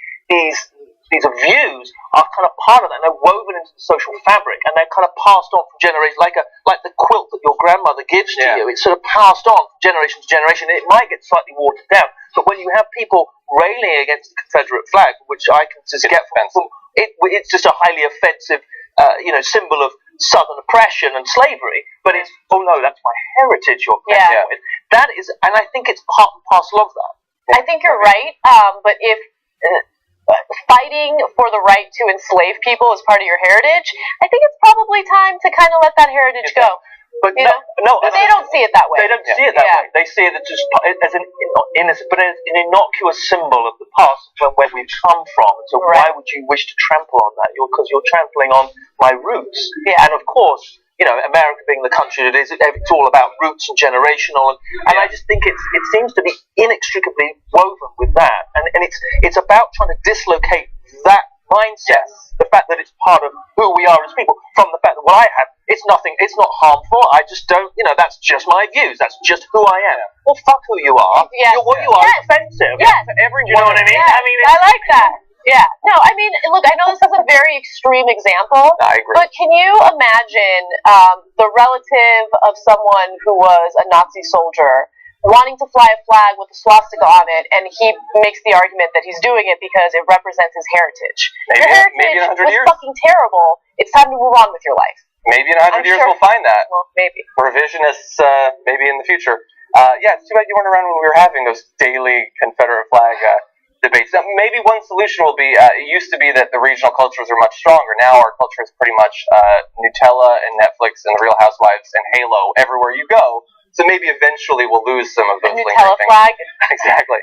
views are kind of part of that, and they're woven into the social fabric, and they're kind of passed on from generation, like the quilt that your grandmother gives to you. It's sort of passed on from generation to generation. It might get slightly watered down, but when you have people railing against the Confederate flag, which I can just get from it's just a highly offensive, symbol of Southern oppression and slavery. But it's, oh no, that's my heritage you're messing with. That is, and I think it's part and parcel of that. I think you're right, but if fighting for the right to enslave people is part of your heritage, I think it's probably time to kind of let that heritage go. But but they don't see it that way. They don't see it that way. They see it as an innocuous symbol of the past, where we've come from. So why would you wish to trample on that? Because you're trampling on my roots. And of course, America being the country it is, it's all about roots and generational, and I just think it seems to be inextricably woven with that, and it's about trying to dislocate that mindset, the fact that it's part of who we are as people, from the fact that what I have, it's not harmful, I just don't, that's just my views, that's just who I am. Well, fuck who you are. What you are is offensive. For everyone. You know what I mean? I mean, I like that. Yeah. No, I mean, look, I know this is a very extreme example, I agree. but can you imagine the relative of someone who was a Nazi soldier wanting to fly a flag with a swastika on it, and he makes the argument that he's doing it because it represents his heritage? Your heritage in 100 was years. fucking terrible. It's time to move on with your life. Maybe in 100 years we'll find that. Well, maybe. Revisionists, maybe in the future. It's too bad you weren't around when we were having those daily Confederate flag debates. Now, maybe one solution will be, it used to be that the regional cultures are much stronger. Now our culture is pretty much Nutella and Netflix and The Real Housewives and Halo everywhere you go. So maybe eventually we'll lose some of those lingering Nutella things. flag. Exactly.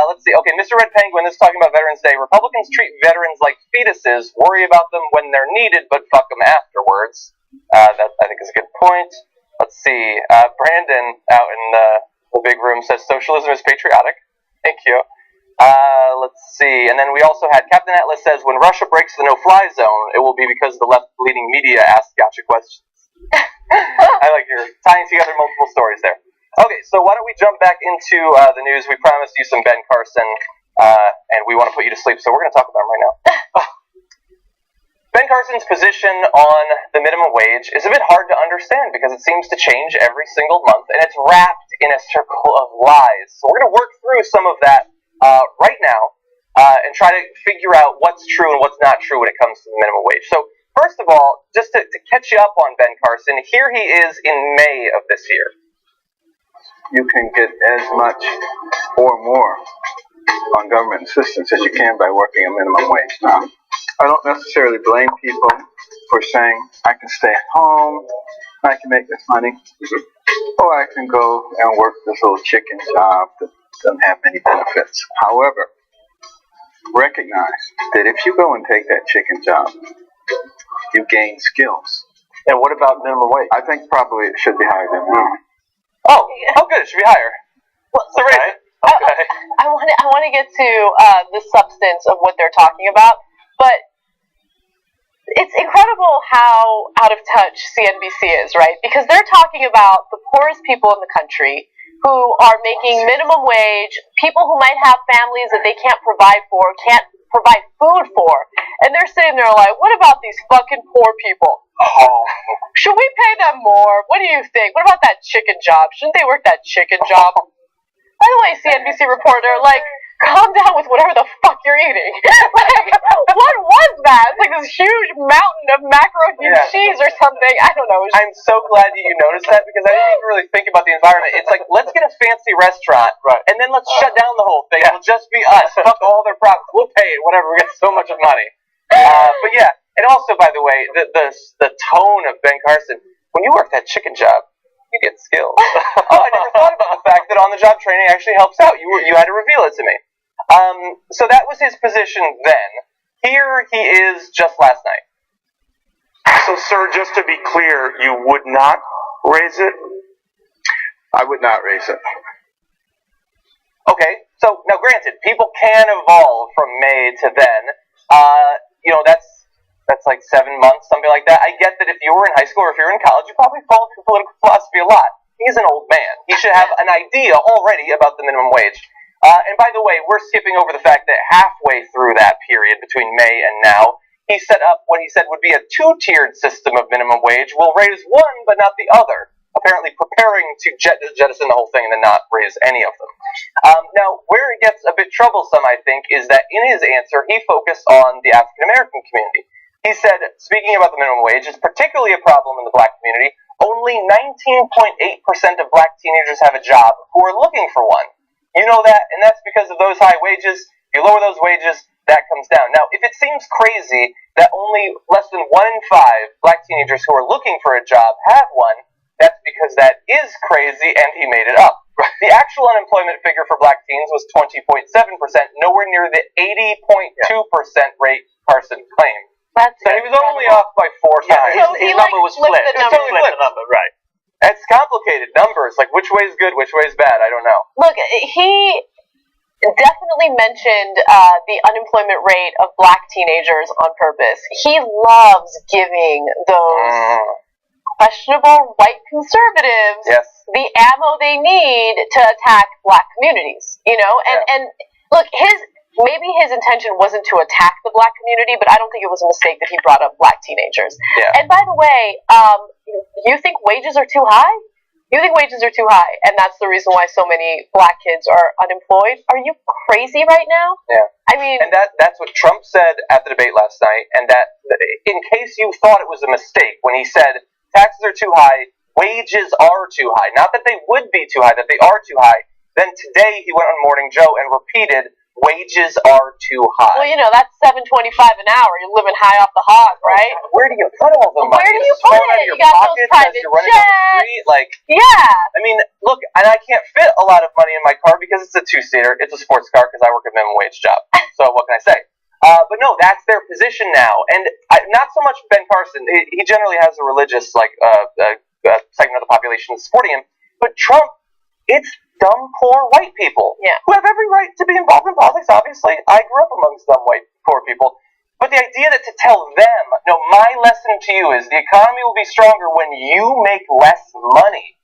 Let's see. Okay, Mr. Red Penguin, this is talking about Veterans Day. Republicans treat veterans like fetuses, worry about them when they're needed, but fuck them afterwards. That, I think, is a good point. Let's see. Brandon, out in the big room, says socialism is patriotic. Thank you. Let's see. And then we also had Captain Atlas says, when Russia breaks the no-fly zone, it will be because the left-leaning media asked gotcha questions. I like your tying together multiple stories there. Okay, so why don't we jump back into the news? We promised you some Ben Carson, and we want to put you to sleep, so we're going to talk about him right now. Ben Carson's position on the minimum wage is a bit hard to understand because it seems to change every single month, and it's wrapped in a circle of lies. So we're going to work through some of that right now and try to figure out what's true and what's not true when it comes to the minimum wage. So first of all, just to catch you up on Ben Carson, here he is in May of this year. You can get as much or more on government assistance as you can by working a minimum wage. Now, I don't necessarily blame people for saying, I can stay at home, I can make this money, or I can go and work this little chicken job that doesn't have many benefits. However, recognize that if you go and take that chicken job, you gain skills. And what about minimum wage? I think probably it should be higher than that. Oh, good. It should be higher. What's the reason? Okay. I want to get to the substance of what they're talking about, but it's incredible how out of touch CNBC is, right? Because they're talking about the poorest people in the country who are making minimum wage, people who might have families that they can't provide for, can't provide food for, and they're sitting there like, what about these fucking poor people? Oh. Should we pay them more? What do you think? What about that chicken job? Shouldn't they work that chicken job? By the way, CNBC reporter, like, calm down with whatever the fuck you're eating. Like, what was that? It's like this huge mountain of macaroni and cheese or something. I don't know. I'm so glad that you noticed that because I didn't even really think about the environment. It's like, let's get a fancy restaurant, and then let's shut down the whole thing. It'll just be us. Fuck all their profits. We'll pay it, whatever. We get so much money. But yeah, and also, by the way, the tone of Ben Carson, when you work that chicken job, you get skills. Oh, I never thought about the fact that on-the-job training actually helps out. You had to reveal it to me. So that was his position then. Here he is just last night. So, sir, just to be clear, you would not raise it? I would not raise it. Okay, so now granted, people can evolve from May to then. That's like 7 months, something like that. I get that if you were in high school or if you were in college, you probably followed political philosophy a lot. He's an old man. He should have an idea already about the minimum wage. And by the way, we're skipping over the fact that halfway through that period between May and now, he set up what he said would be a two-tiered system of minimum wage. We'll raise one, but not the other. Apparently preparing to jettison the whole thing and then not raise any of them. Now, where it gets a bit troublesome, I think, is that in his answer, he focused on the African-American community. He said, speaking about the minimum wage, it's particularly a problem in the black community. Only 19.8% of black teenagers have a job who are looking for one. You know that, and that's because of those high wages. If you lower those wages, that comes down. Now, if it seems crazy that only less than 1 in 5 black teenagers who are looking for a job have one, that's because that is crazy, and he made it up. The actual unemployment figure for black teens was 20.7%, nowhere near the 80.2% rate Carson claimed. So he was only off by 4 times. So his number was flipped. It was totally flipped. Right. It's complicated numbers. Like, which way is good, which way is bad? I don't know. Look, he definitely mentioned the unemployment rate of black teenagers on purpose. He loves giving those questionable white conservatives the ammo they need to attack black communities. You know, and look, maybe his intention wasn't to attack the black community, but I don't think it was a mistake that he brought up black teenagers. Yeah. And by the way, you think wages are too high? You think wages are too high, and that's the reason why so many black kids are unemployed? Are you crazy right now? Yeah. I mean... And that's what Trump said at the debate last night, and that, in case you thought it was a mistake, when he said, taxes are too high, wages are too high. Not that they would be too high, that they are too high. Then today he went on Morning Joe and repeated, wages are too high. Well, you know, that's $7.25 an hour. You're living high off the hog, right? Where do you put all the money? Where do you put it? You got those private jets. Like, yeah. I mean, look, and I can't fit a lot of money in my car because it's a 2-seater. It's a sports car because I work a minimum wage job. So what can I say? But no, that's their position now. And not so much Ben Carson. He generally has a religious, segment of the population supporting him. But Trump, it's dumb, poor white people who have every right to be involved in politics, obviously. I grew up amongst dumb, white, poor people. But the idea that to tell them, no, my lesson to you is the economy will be stronger when you make less money.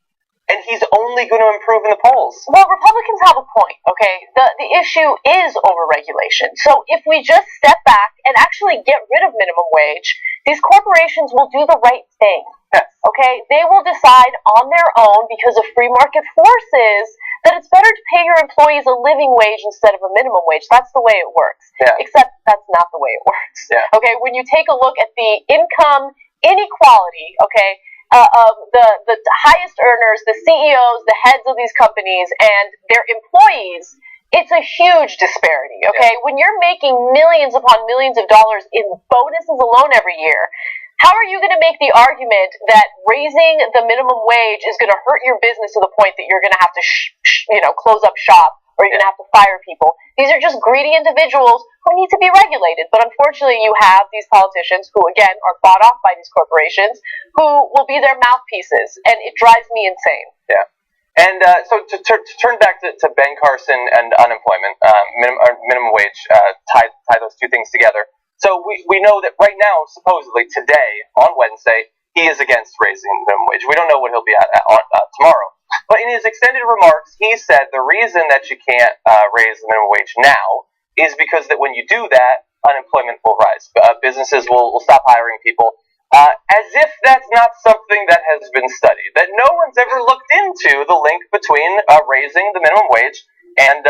and he's only going to improve in the polls. Well, Republicans have a point, okay? The issue is overregulation. So if we just step back and actually get rid of minimum wage, these corporations will do the right thing. Yes. Okay? They will decide on their own, because of free market forces, that it's better to pay your employees a living wage instead of a minimum wage. That's the way it works. Yeah. Except that's not the way it works. Yeah. Okay? When you take a look at the income inequality, okay, the highest earners, the CEOs, the heads of these companies, and their employees, it's a huge disparity, okay? Yeah. When you're making millions upon millions of dollars in bonuses alone every year, how are you going to make the argument that raising the minimum wage is going to hurt your business to the point that you're going to have to, close up shop, or you're going to have to fire people? These are just greedy individuals who need to be regulated. But unfortunately, you have these politicians who, again, are bought off by these corporations, who will be their mouthpieces, and it drives me insane. Yeah. And so to turn back to Ben Carson and unemployment, minimum wage, tie those two things together. So we know that right now, supposedly today, on Wednesday, he is against raising the minimum wage. We don't know what he'll be at on tomorrow. But in his extended remarks, he said the reason that you can't raise the minimum wage now is because that when you do that, unemployment will rise. Businesses will stop hiring people. As if that's not something that has been studied. That no one's ever looked into the link between raising the minimum wage and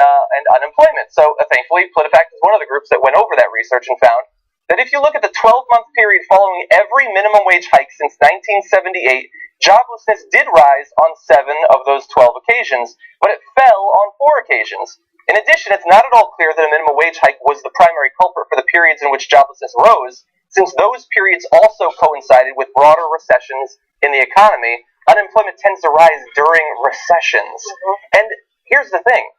unemployment. So thankfully, PolitiFact is one of the groups that went over that research and found that if you look at the 12-month period following every minimum wage hike since 1978, joblessness did rise on 7 of those 12 occasions, but it fell on 4 occasions. In addition, it's not at all clear that a minimum wage hike was the primary culprit for the periods in which joblessness rose, since those periods also coincided with broader recessions in the economy. Unemployment tends to rise during recessions. And here's the thing.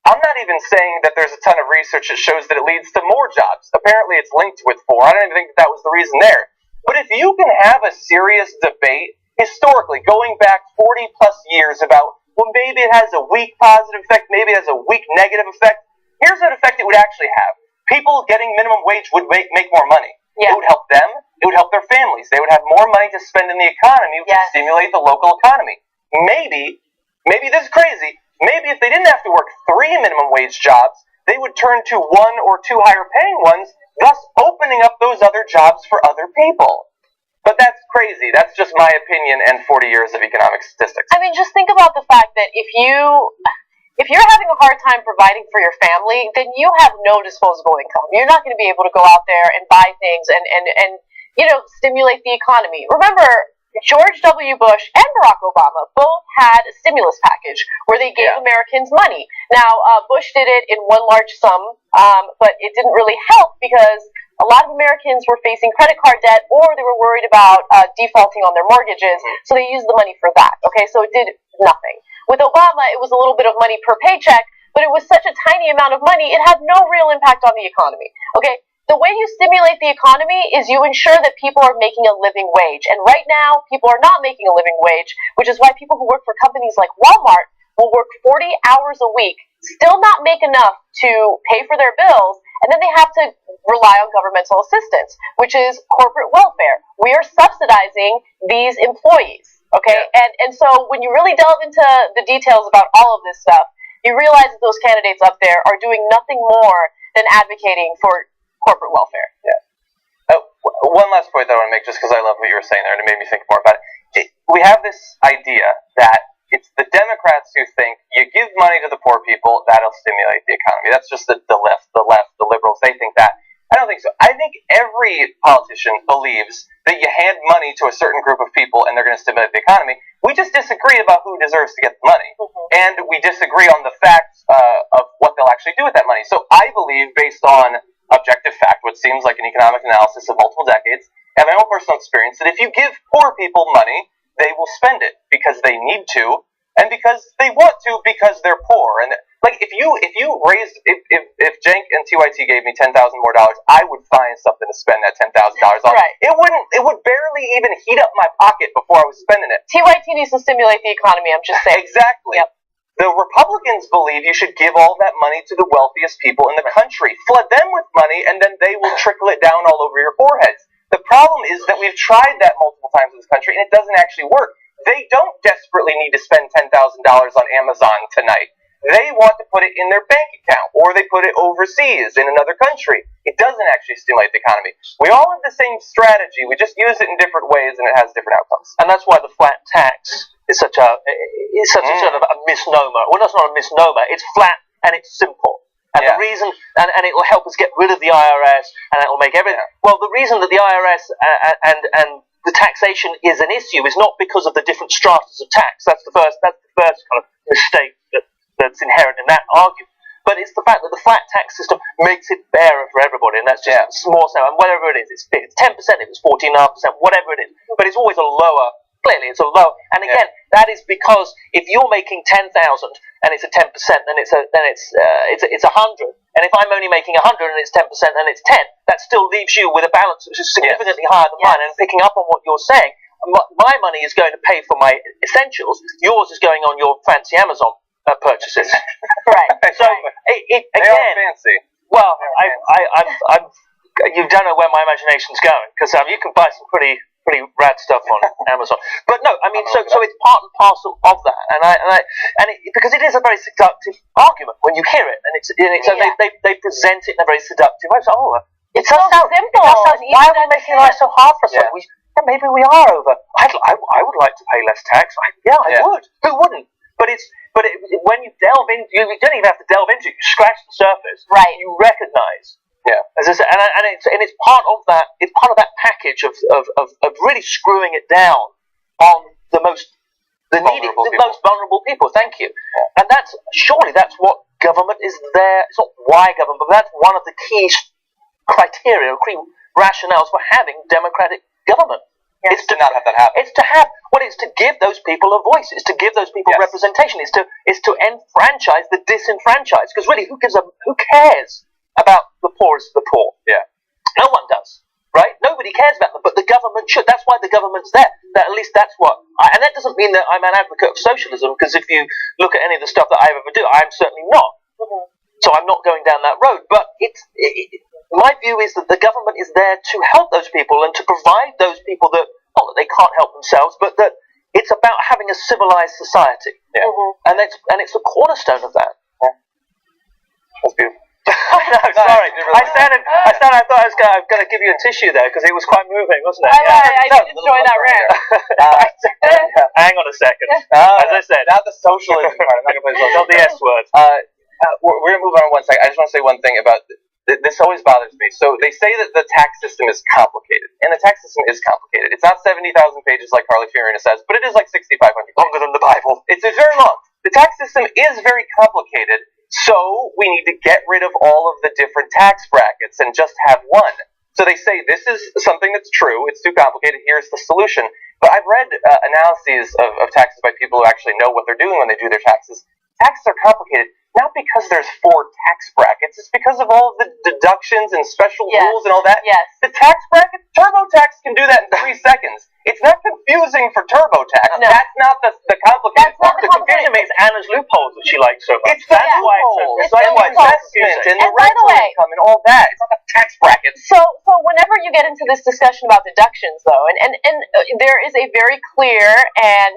I'm not even saying that there's a ton of research that shows that it leads to more jobs. Apparently it's linked with 4. I don't even think that was the reason there. But if you can have a serious debate, historically, going back 40 plus years about, well, maybe it has a weak positive effect, maybe it has a weak negative effect, here's an effect it would actually have. People getting minimum wage would make more money. Yeah. It would help them. It would help their families. They would have more money to spend in the economy, which would stimulate the local economy. Maybe this is crazy, maybe if they didn't have to work 3 minimum wage jobs, they would turn to 1 or 2 higher paying ones, thus opening up those other jobs for other people. But that's crazy. That's just my opinion and 40 years of economic statistics. I mean, just think about the fact that if you're having a hard time providing for your family, then you have no disposable income. You're not going to be able to go out there and buy things and stimulate the economy. Remember, George W. Bush and Barack Obama both had a stimulus package where they gave Americans money. Now, Bush did it in one large sum, but it didn't really help because a lot of Americans were facing credit card debt, or they were worried about defaulting on their mortgages, so they used the money for that. Okay, so it did nothing. With Obama, it was a little bit of money per paycheck, but it was such a tiny amount of money, it had no real impact on the economy. Okay, the way you stimulate the economy is you ensure that people are making a living wage. And right now, people are not making a living wage, which is why people who work for companies like Walmart will work 40 hours a week, still not make enough to pay for their bills, and then they have to rely on governmental assistance, which is corporate welfare. We are subsidizing these employees, okay? Yeah. And so when you really delve into the details about all of this stuff, you realize that those candidates up there are doing nothing more than advocating for corporate welfare. Yeah. One last point that I want to make, just because I love what you were saying there, and it made me think more about it. We have this idea that it's the Democrats who think you give money to the poor people, that'll stimulate the economy. That's just the left, the liberals, they think that. I don't think so. I think every politician believes that you hand money to a certain group of people and they're going to stimulate the economy. We just disagree about who deserves to get the money. And we disagree on the facts of what they'll actually do with that money. So I believe, based on objective fact, what seems like an economic analysis of multiple decades, and my own personal experience, that if you give poor people money, they will spend it because they need to, and because they want to, because they're poor. And like if Cenk and TYT gave me $10,000 more, I would find something to spend that $10,000 on. Right. It would barely even heat up my pocket before I was spending it. TYT needs to stimulate the economy, I'm just saying. Exactly. Yep. The Republicans believe you should give all that money to the wealthiest people in the country. Flood them with money, and then they will trickle it down all over your foreheads. The problem is that we've tried that multiple times in this country, and it doesn't actually work. They don't desperately need to spend $10,000 on Amazon tonight. They want to put it in their bank account, or they put it overseas in another country. It doesn't actually stimulate the economy. We all have the same strategy. We just use it in different ways, and it has different outcomes. And that's why the flat tax is such a sort of a misnomer. Well, that's not a misnomer. It's flat and it's simple. And the reason, and it will help us get rid of the IRS, and it will make everything. Well, the reason that the IRS and the taxation is an issue is not because of the different stratas of tax. That's the first kind of mistake that's inherent in that argument. But it's the fact that the flat tax system makes it fairer for everybody, and that's just more so. And whatever it is, it's 10%, if it's 14.5%, whatever it is. But it's always a lower. Clearly, it's a low. And again, that is because if you're making 10,000 and it's a 10%, then it's 100. And if I'm only making 100 and it's 10% and it's 10, that still leaves you with a balance which is significantly higher than mine. And picking up on what you're saying, my money is going to pay for my essentials. Yours is going on your fancy Amazon purchases. Right. So They again, are fancy. well, I'm you don't know where my imagination's going, because you can buy some pretty rad stuff on Amazon. But no, I mean, so it's part and parcel of that, because it is a very seductive argument when you hear it, and they present it in a very seductive way. So, It's so simple. Why are we making life so hard for us? Maybe we are over. I would like to pay less tax. I would. Who wouldn't? But when you delve in, you don't even have to delve into it. You scratch the surface. Right. You recognise. Yeah. As I said, and it's part of that. It's part of that package of really screwing it down on the most vulnerable people. Thank you. Yeah. And that's what government is there. It's not why government, but that's one of the key criteria, key rationales for having democratic government. It's to not have that happen. It's to give those people a voice. It's to give those people representation. It's to enfranchise the disenfranchised. Because really, who cares about the poorest of the poor? Yeah. No one does, right? Nobody cares about them, but the government should. That's why the government's there. At least that's what. And that doesn't mean that I'm an advocate of socialism, because if you look at any of the stuff that I ever do, I'm certainly not. Mm-hmm. So I'm not going down that road. But my view is that the government is there to help those people and to provide those people that, not that they can't help themselves, but that it's about having a civilized society. Yeah. Mm-hmm. And it's the cornerstone of that. Yeah. That's beautiful. No, sorry. I thought I was going to give you a tissue there because it was quite moving, wasn't it? I did enjoy that rant. Hang on a second. As I said, not the socialism part. I'm not going to play the socialism. Not the S word. We're going to move on 1 second. I just want to say one thing about this. Always bothers me. So they say that the tax system is complicated, and the tax system is complicated. It's not 70,000 pages like Carly Fiorina says, but it is like 6,500. Longer than the Bible. It's very long. The tax system is very complicated. So we need to get rid of all of the different tax brackets and just have one. So they say this is something that's true. It's too complicated. Here's the solution. But I've read analyses of taxes by people who actually know what they're doing when they do their taxes. Taxes are complicated, not because there's 4 tax brackets. It's because of all of the deductions and special rules and all that. Yes. The tax bracket, TurboTax can do that in 3 seconds. It's not confusing for TurboTax. No. That's not the complicated part. The confusion is Anna's loopholes that she likes so much. It's the loopholes. It's the investment and the rental income and all that. It's not the tax brackets. So whenever you get into this discussion about deductions, though, and there is a very clear and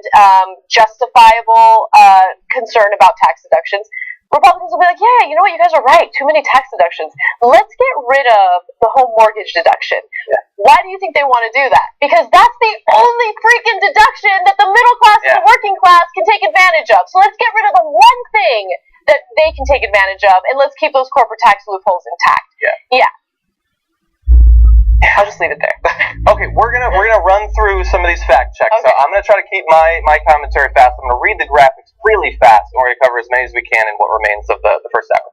justifiable concern about tax deductions, Republicans will be like, yeah, you know what, you guys are right, too many tax deductions. Let's get rid of the home mortgage deduction. Yeah. Why do you think they want to do that? Because that's the only freaking deduction that the middle class and the working class can take advantage of. So let's get rid of the one thing that they can take advantage of, and let's keep those corporate tax loopholes intact. Yeah. I'll just leave it there. Okay, we're gonna run through some of these fact checks. Okay. So I'm gonna try to keep my commentary fast. I'm gonna read the graphics really fast, and we're gonna cover as many as we can in what remains of the first hour.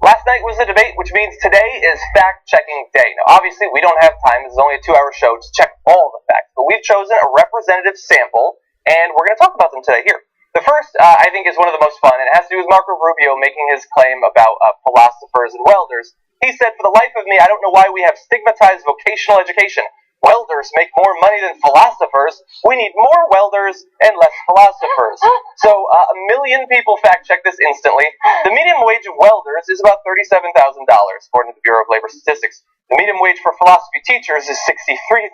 Last night was the debate, which means today is fact-checking day. Now, obviously, we don't have time. This is only a 2-hour show to check all the facts, but we've chosen a representative sample, and we're gonna talk about them today here. The first, I think, is one of the most fun, and it has to do with Marco Rubio making his claim about philosophers and welders. He said, for the life of me, I don't know why we have stigmatized vocational education. Welders make more money than philosophers. We need more welders and less philosophers. So, 1 million people fact-check this instantly. The median wage of welders is about $37,000, according to the Bureau of Labor Statistics. The median wage for philosophy teachers is $63,000.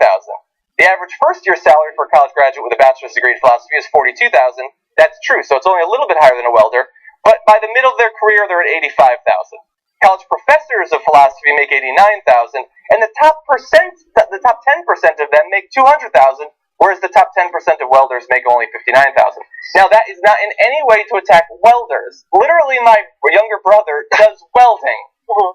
The average first-year salary for a college graduate with a bachelor's degree in philosophy is $42,000. That's true, so it's only a little bit higher than a welder. But by the middle of their career, they're at $85,000. College professors of philosophy make $89,000, and the top 10% of them make $200,000, whereas the top 10% of welders make only $59,000. Now, that is not in any way to attack welders. Literally, my younger brother does welding,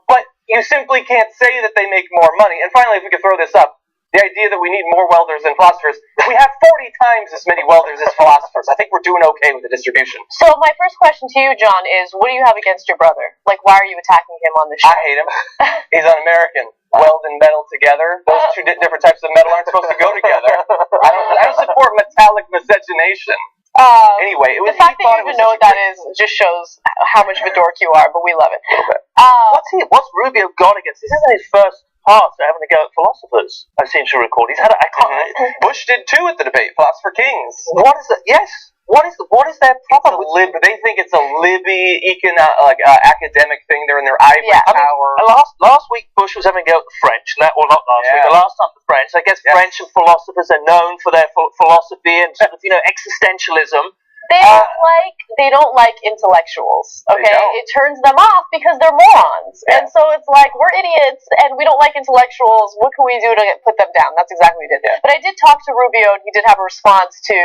but you simply can't say that they make more money. And finally, if we could throw this up, the idea that we need more welders than philosophers, we have 40 times as many welders as philosophers. I think we're doing okay with the distribution. So my first question to you, John, is what do you have against your brother? Like, why are you attacking him on the show? I hate him. He's un-American. Weld and metal together. Those two different types of metal aren't supposed to go together. I don't support metallic miscegenation. Anyway, it was the fact that you even know what that is just shows how much of a dork you are, but we love it. A little bit. What's Rubio gone against? This isn't his first pass at having to go at philosophers, I seem to recall. He's had I can't. Bush did too at the debate. Philosopher Kings. What is that? Yes. What is their problem with? They think it's a libby academic thing. They're in their ivory tower. Last week Bush was having a go at the French. Not last week. The last time the French. I guess French and philosophers are known for their philosophy and sort of existentialism. They don't like intellectuals, okay? It turns them off because they're morons. Yeah. And so it's like, we're idiots and we don't like intellectuals. What can we do to put them down? That's exactly what we did. Yeah. But I did talk to Rubio, and he did have a response to,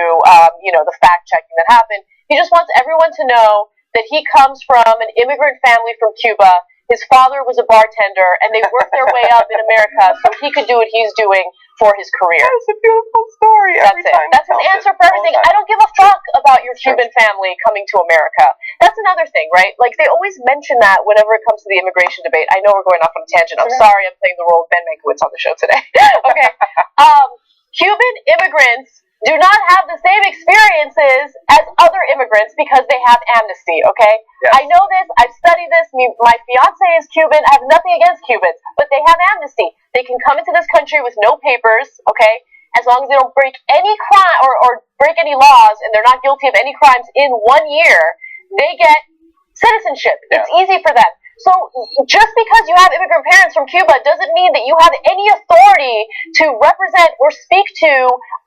the fact-checking that happened. He just wants everyone to know that he comes from an immigrant family from Cuba. His father was a bartender, and they worked their way up in America so he could do what he's doing for his career. That's a beautiful story. That's it. That's his answer for everything. I don't give a fuck about your Cuban family coming to America. That's another thing, right? Like, they always mention that whenever it comes to the immigration debate. I know we're going off on a tangent. I'm sorry I'm playing the role of Ben Mankiewicz on the show today. Okay. Cuban immigrants do not have the same experiences as other immigrants because they have amnesty, okay? Yes. I know this. I've studied this. My fiance is Cuban. I have nothing against Cubans, but they have amnesty. They can come into this country with no papers, okay? As long as they don't break any crime or break any laws and they're not guilty of any crimes in 1 year, they get citizenship. Yeah. It's easy for them. So just because you have immigrant parents from Cuba doesn't mean that you have any authority to represent or speak to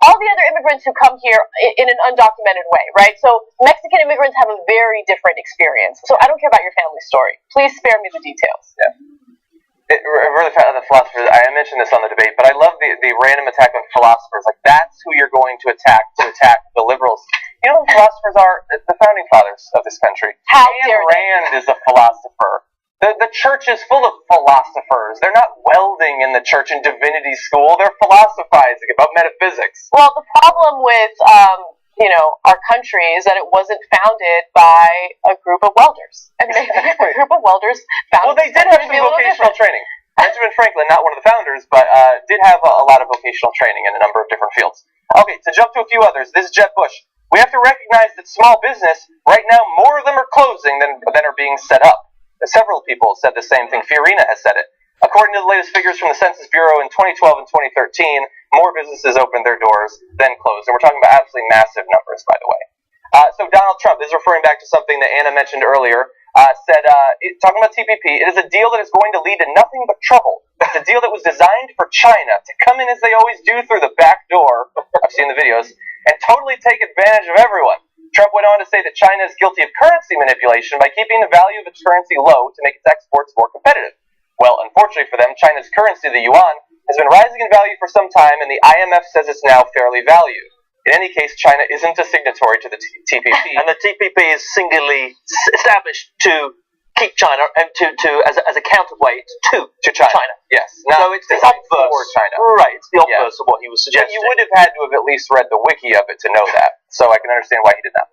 all the other immigrants who come here in an undocumented way, right? So Mexican immigrants have a very different experience. So I don't care about your family story. Please spare me the details. Yeah. Really, the philosophers, I mentioned this on the debate, but I love the random attack on philosophers. Like, that's who you're going to attack the liberals. You know who philosophers are? The founding fathers of this country. How Ayn Rand is a philosopher. The church is full of philosophers. They're not welding in the church and divinity school. They're philosophizing about metaphysics. Well, the problem with, our country is that it wasn't founded by a group of welders. And maybe a group of welders founded. Well, they did have some vocational training. Benjamin Franklin, not one of the founders, but did have a lot of vocational training in a number of different fields. Okay, to jump to a few others, this is Jeb Bush. We have to recognize that small business, right now, more of them are closing than are being set up. Several people said the same thing. Fiorina has said it. According to the latest figures from the Census Bureau in 2012 and 2013, more businesses opened their doors than closed. And we're talking about absolutely massive numbers, by the way. So Donald Trump, this is referring back to something that Anna mentioned earlier, talking about TPP, it is a deal that is going to lead to nothing but trouble. It's a deal that was designed for China to come in as they always do through the back door, I've seen the videos, and totally take advantage of everyone. Trump went on to say that China is guilty of currency manipulation by keeping the value of its currency low to make its exports more competitive. Well, unfortunately for them, China's currency, the yuan, has been rising in value for some time, and the IMF says it's now fairly valued. In any case, China isn't a signatory to the TPP. And the TPP is singularly established to keep China and as a counterweight to China. Yes. So it's the obverse for China. Right, it's the obverse of what he was suggesting. But you would have had to have at least read the wiki of it to know that. So I can understand why he did that.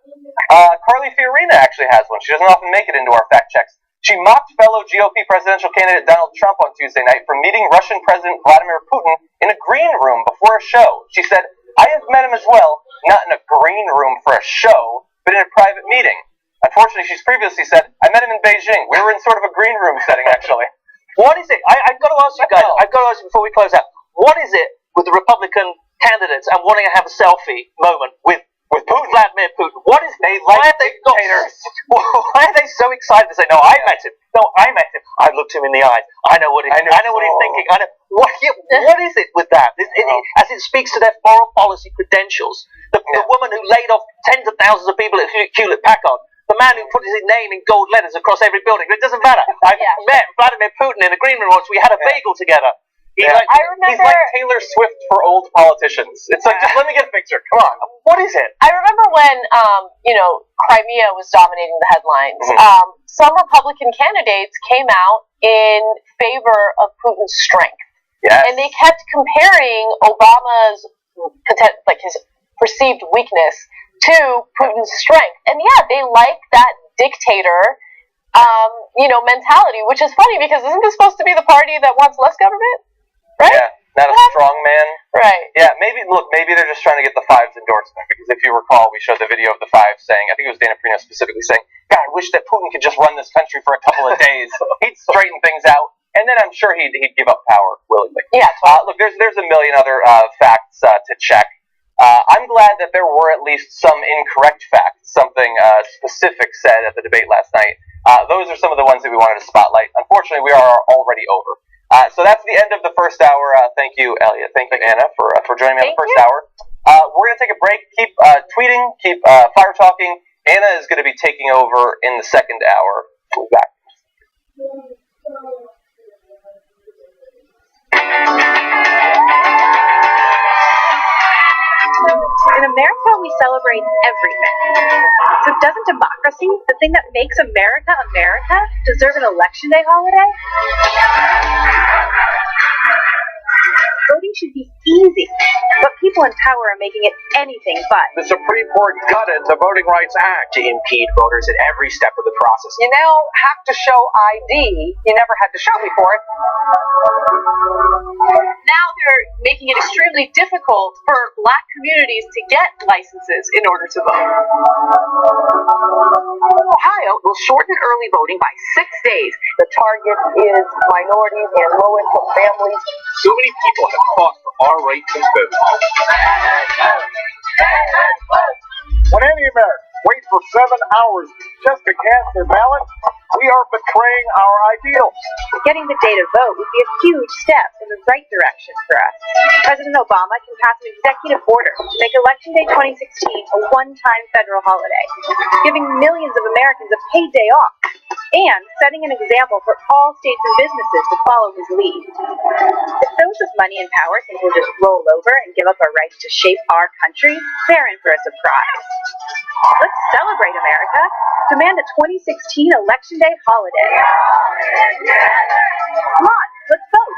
Carly Fiorina actually has one. She doesn't often make it into our fact checks. She mocked fellow GOP presidential candidate Donald Trump on Tuesday night for meeting Russian President Vladimir Putin in a green room before a show. She said, "I have met him as well, not in a green room for a show, but in a private meeting." Unfortunately, she's previously said, "I met him in Beijing. We were in sort of a green room setting, actually." What is it? I've got to ask you guys. I've got to ask you before we close out. What is it with the Republican candidates and wanting to have a selfie moment with Putin, Vladimir Putin? What is they like why are they dictators? Why are they so excited to say, "No, I met him. No, I met him. I looked him in the eyes. I know what he's thinking. I know." What is it with that? As it speaks to their foreign policy credentials. The woman who laid off tens of thousands of people at Hewlett Packard. The man who put his name in gold letters across every building. It doesn't matter. I met Vladimir Putin in a green room once. We had a bagel together. He's like Taylor Swift for old politicians. It's like, just let me get a picture. Come on. What is it? I remember when, Crimea was dominating the headlines. Some Republican candidates came out in favor of Putin's strength. Yes. And they kept comparing Obama's his perceived weakness to Putin's strength. And they like that dictator, mentality, which is funny because isn't this supposed to be the party that wants less government? Right? Yeah, not a strong man. Right. Yeah, maybe they're just trying to get the Five's endorsement, because if you recall, we showed the video of the Five saying, I think it was Dana Perino specifically saying, God, I wish that Putin could just run this country for a couple of days. He'd straighten things out, and then I'm sure he'd give up power willingly. Yeah. Look, there's a million other facts to check. I'm glad that there were at least some incorrect facts, something specific said at the debate last night. Those are some of the ones that we wanted to spotlight. Unfortunately, we are already over. So that's the end of the first hour. Thank you, Elliot. Thank you, Anna, for joining me on the first hour. We're going to take a break. Keep tweeting. Keep fire talking. Anna is going to be taking over in the second hour. We'll be back. In America, we celebrate everything. So doesn't democracy, the thing that makes America America, deserve an election day holiday? Voting should be easy, but people in power are making it anything but. The Supreme Court gutted the Voting Rights Act to impede voters at every step of the process. You now have to show ID you never had to show before. Now they're making it extremely difficult for black communities to get licenses in order to vote. Ohio will shorten early voting by 6 days. The target is minorities and low-income families. So many people have fought for our right to vote. When any American waits for 7 hours just to cast their ballot, we are betraying our ideals. Getting the day to vote would be a huge step in the right direction for us. President Obama can pass an executive order to make Election Day 2016 a one-time federal holiday, giving millions of Americans a paid day off, and setting an example for all states and businesses to follow his lead. If those with money and power think we'll just roll over and give up our rights to shape our country, they're in for a surprise. Let's celebrate America. Demand a 2016 Election Day holiday. Come on, let's vote.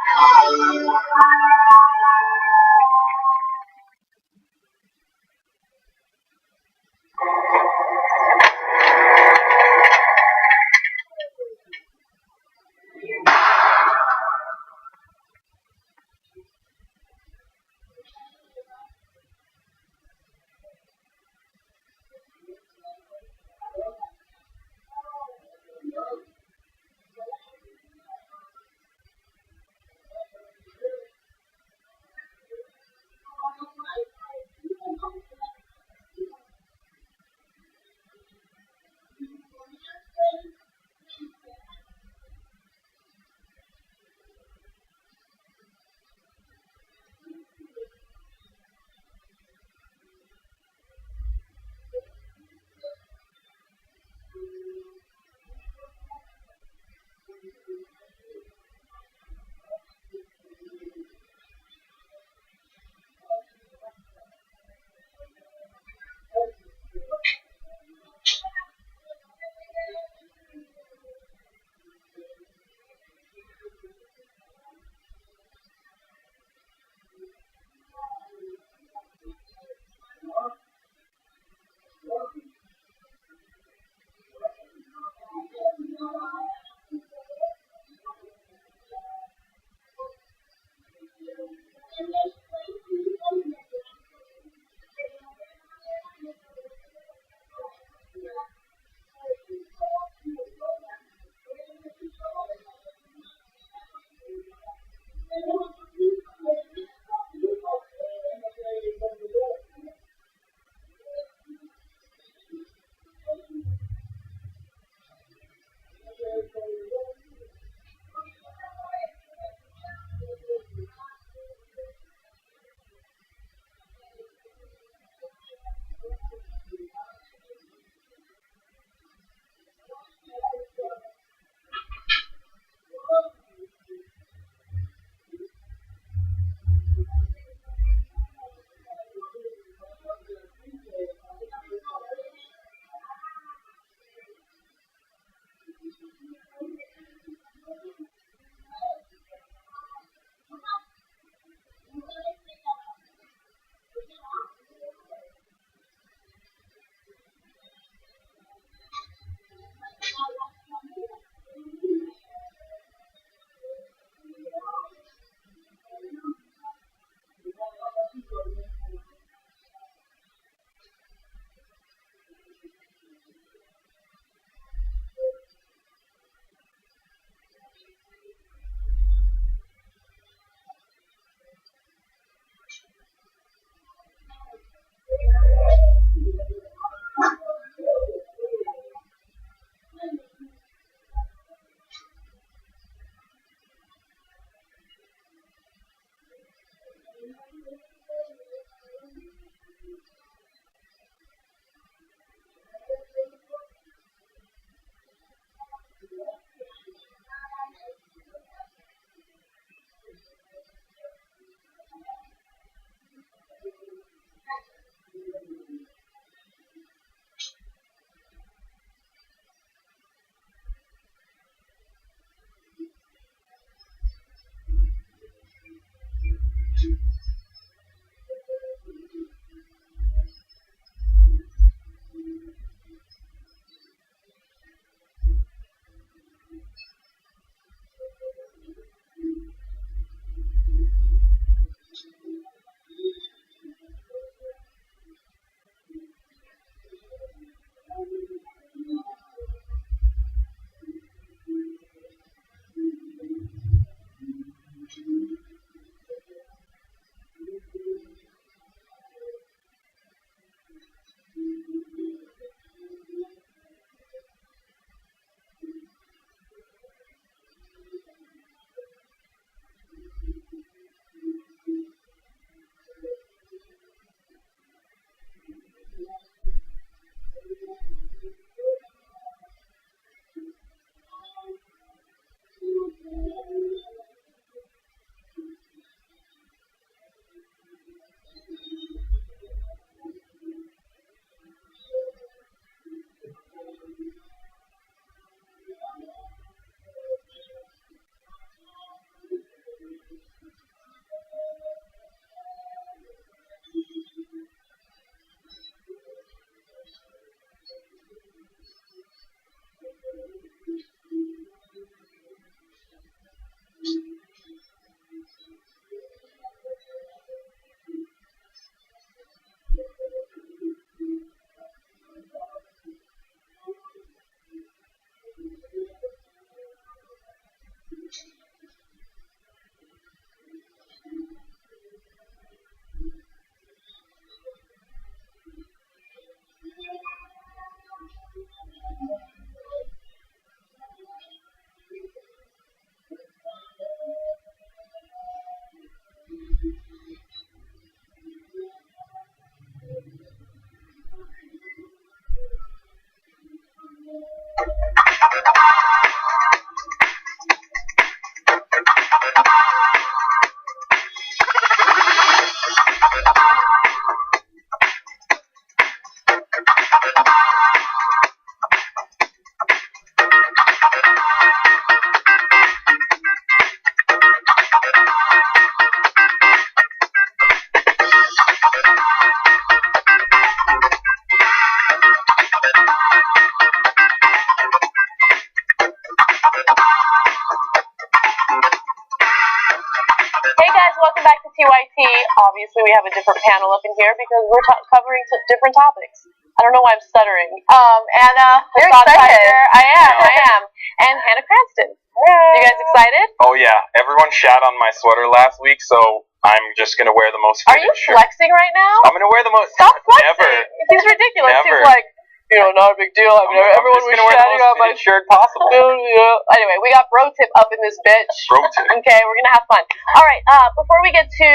guys, welcome back to TYT. Obviously, we have a different panel up in here because we're covering different topics. I don't know why I'm stuttering. Anna, You're Hassan excited. Piper, I am. And Hannah Cranston. You guys excited? Oh yeah, everyone shat on my sweater last week, so I'm just gonna wear the most Are fitted you shirt. flexing right now? I'm gonna wear the most. Stop flexing. Never. He's ridiculous. Never. He's like, not a big deal. I mean, everyone was chatting on my shirt possible. Anyway, we got bro tip up in this bitch. Bro tip. Okay, we're gonna have fun. All right. Before we get to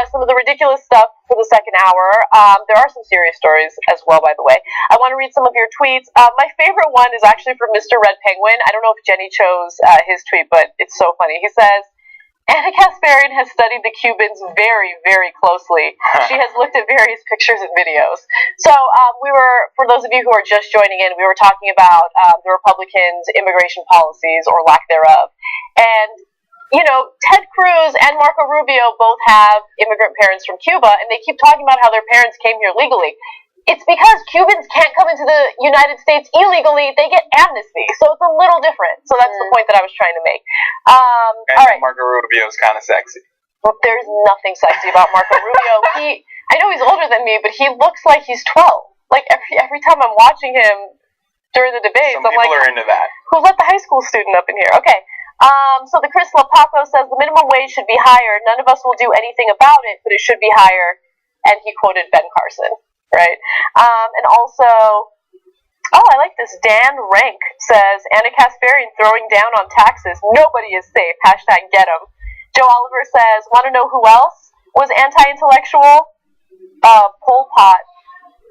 some of the ridiculous stuff for the second hour, there are some serious stories as well. By the way, I want to read some of your tweets. My favorite one is actually from Mr. Red Penguin. I don't know if Jenny chose his tweet, but it's so funny. He says, Anna Kasparian has studied the Cubans very, very closely. She has looked at various pictures and videos. So we were, for those of you who are just joining in, we were talking about the Republicans' immigration policies or lack thereof. And, Ted Cruz and Marco Rubio both have immigrant parents from Cuba, and they keep talking about how their parents came here legally. It's because Cubans can't come into the United States illegally. They get amnesty. So it's a little different. So that's the point that I was trying to make. And all right. Marco Rubio is kind of sexy. Well, there's nothing sexy about Marco Rubio. I know he's older than me, but he looks like he's 12. Like every time I'm watching him during the debates, Some I'm like, people are into that. who let the high school student up in here? Okay. So the Chris Lapaco says the minimum wage should be higher. None of us will do anything about it, but it should be higher. And he quoted Ben Carson. Right. And also, I like this. Dan Rank says, Anna Kasparian throwing down on taxes. Nobody is safe. # get 'em. Joe Oliver says, want to know who else was anti-intellectual? Pol Pot.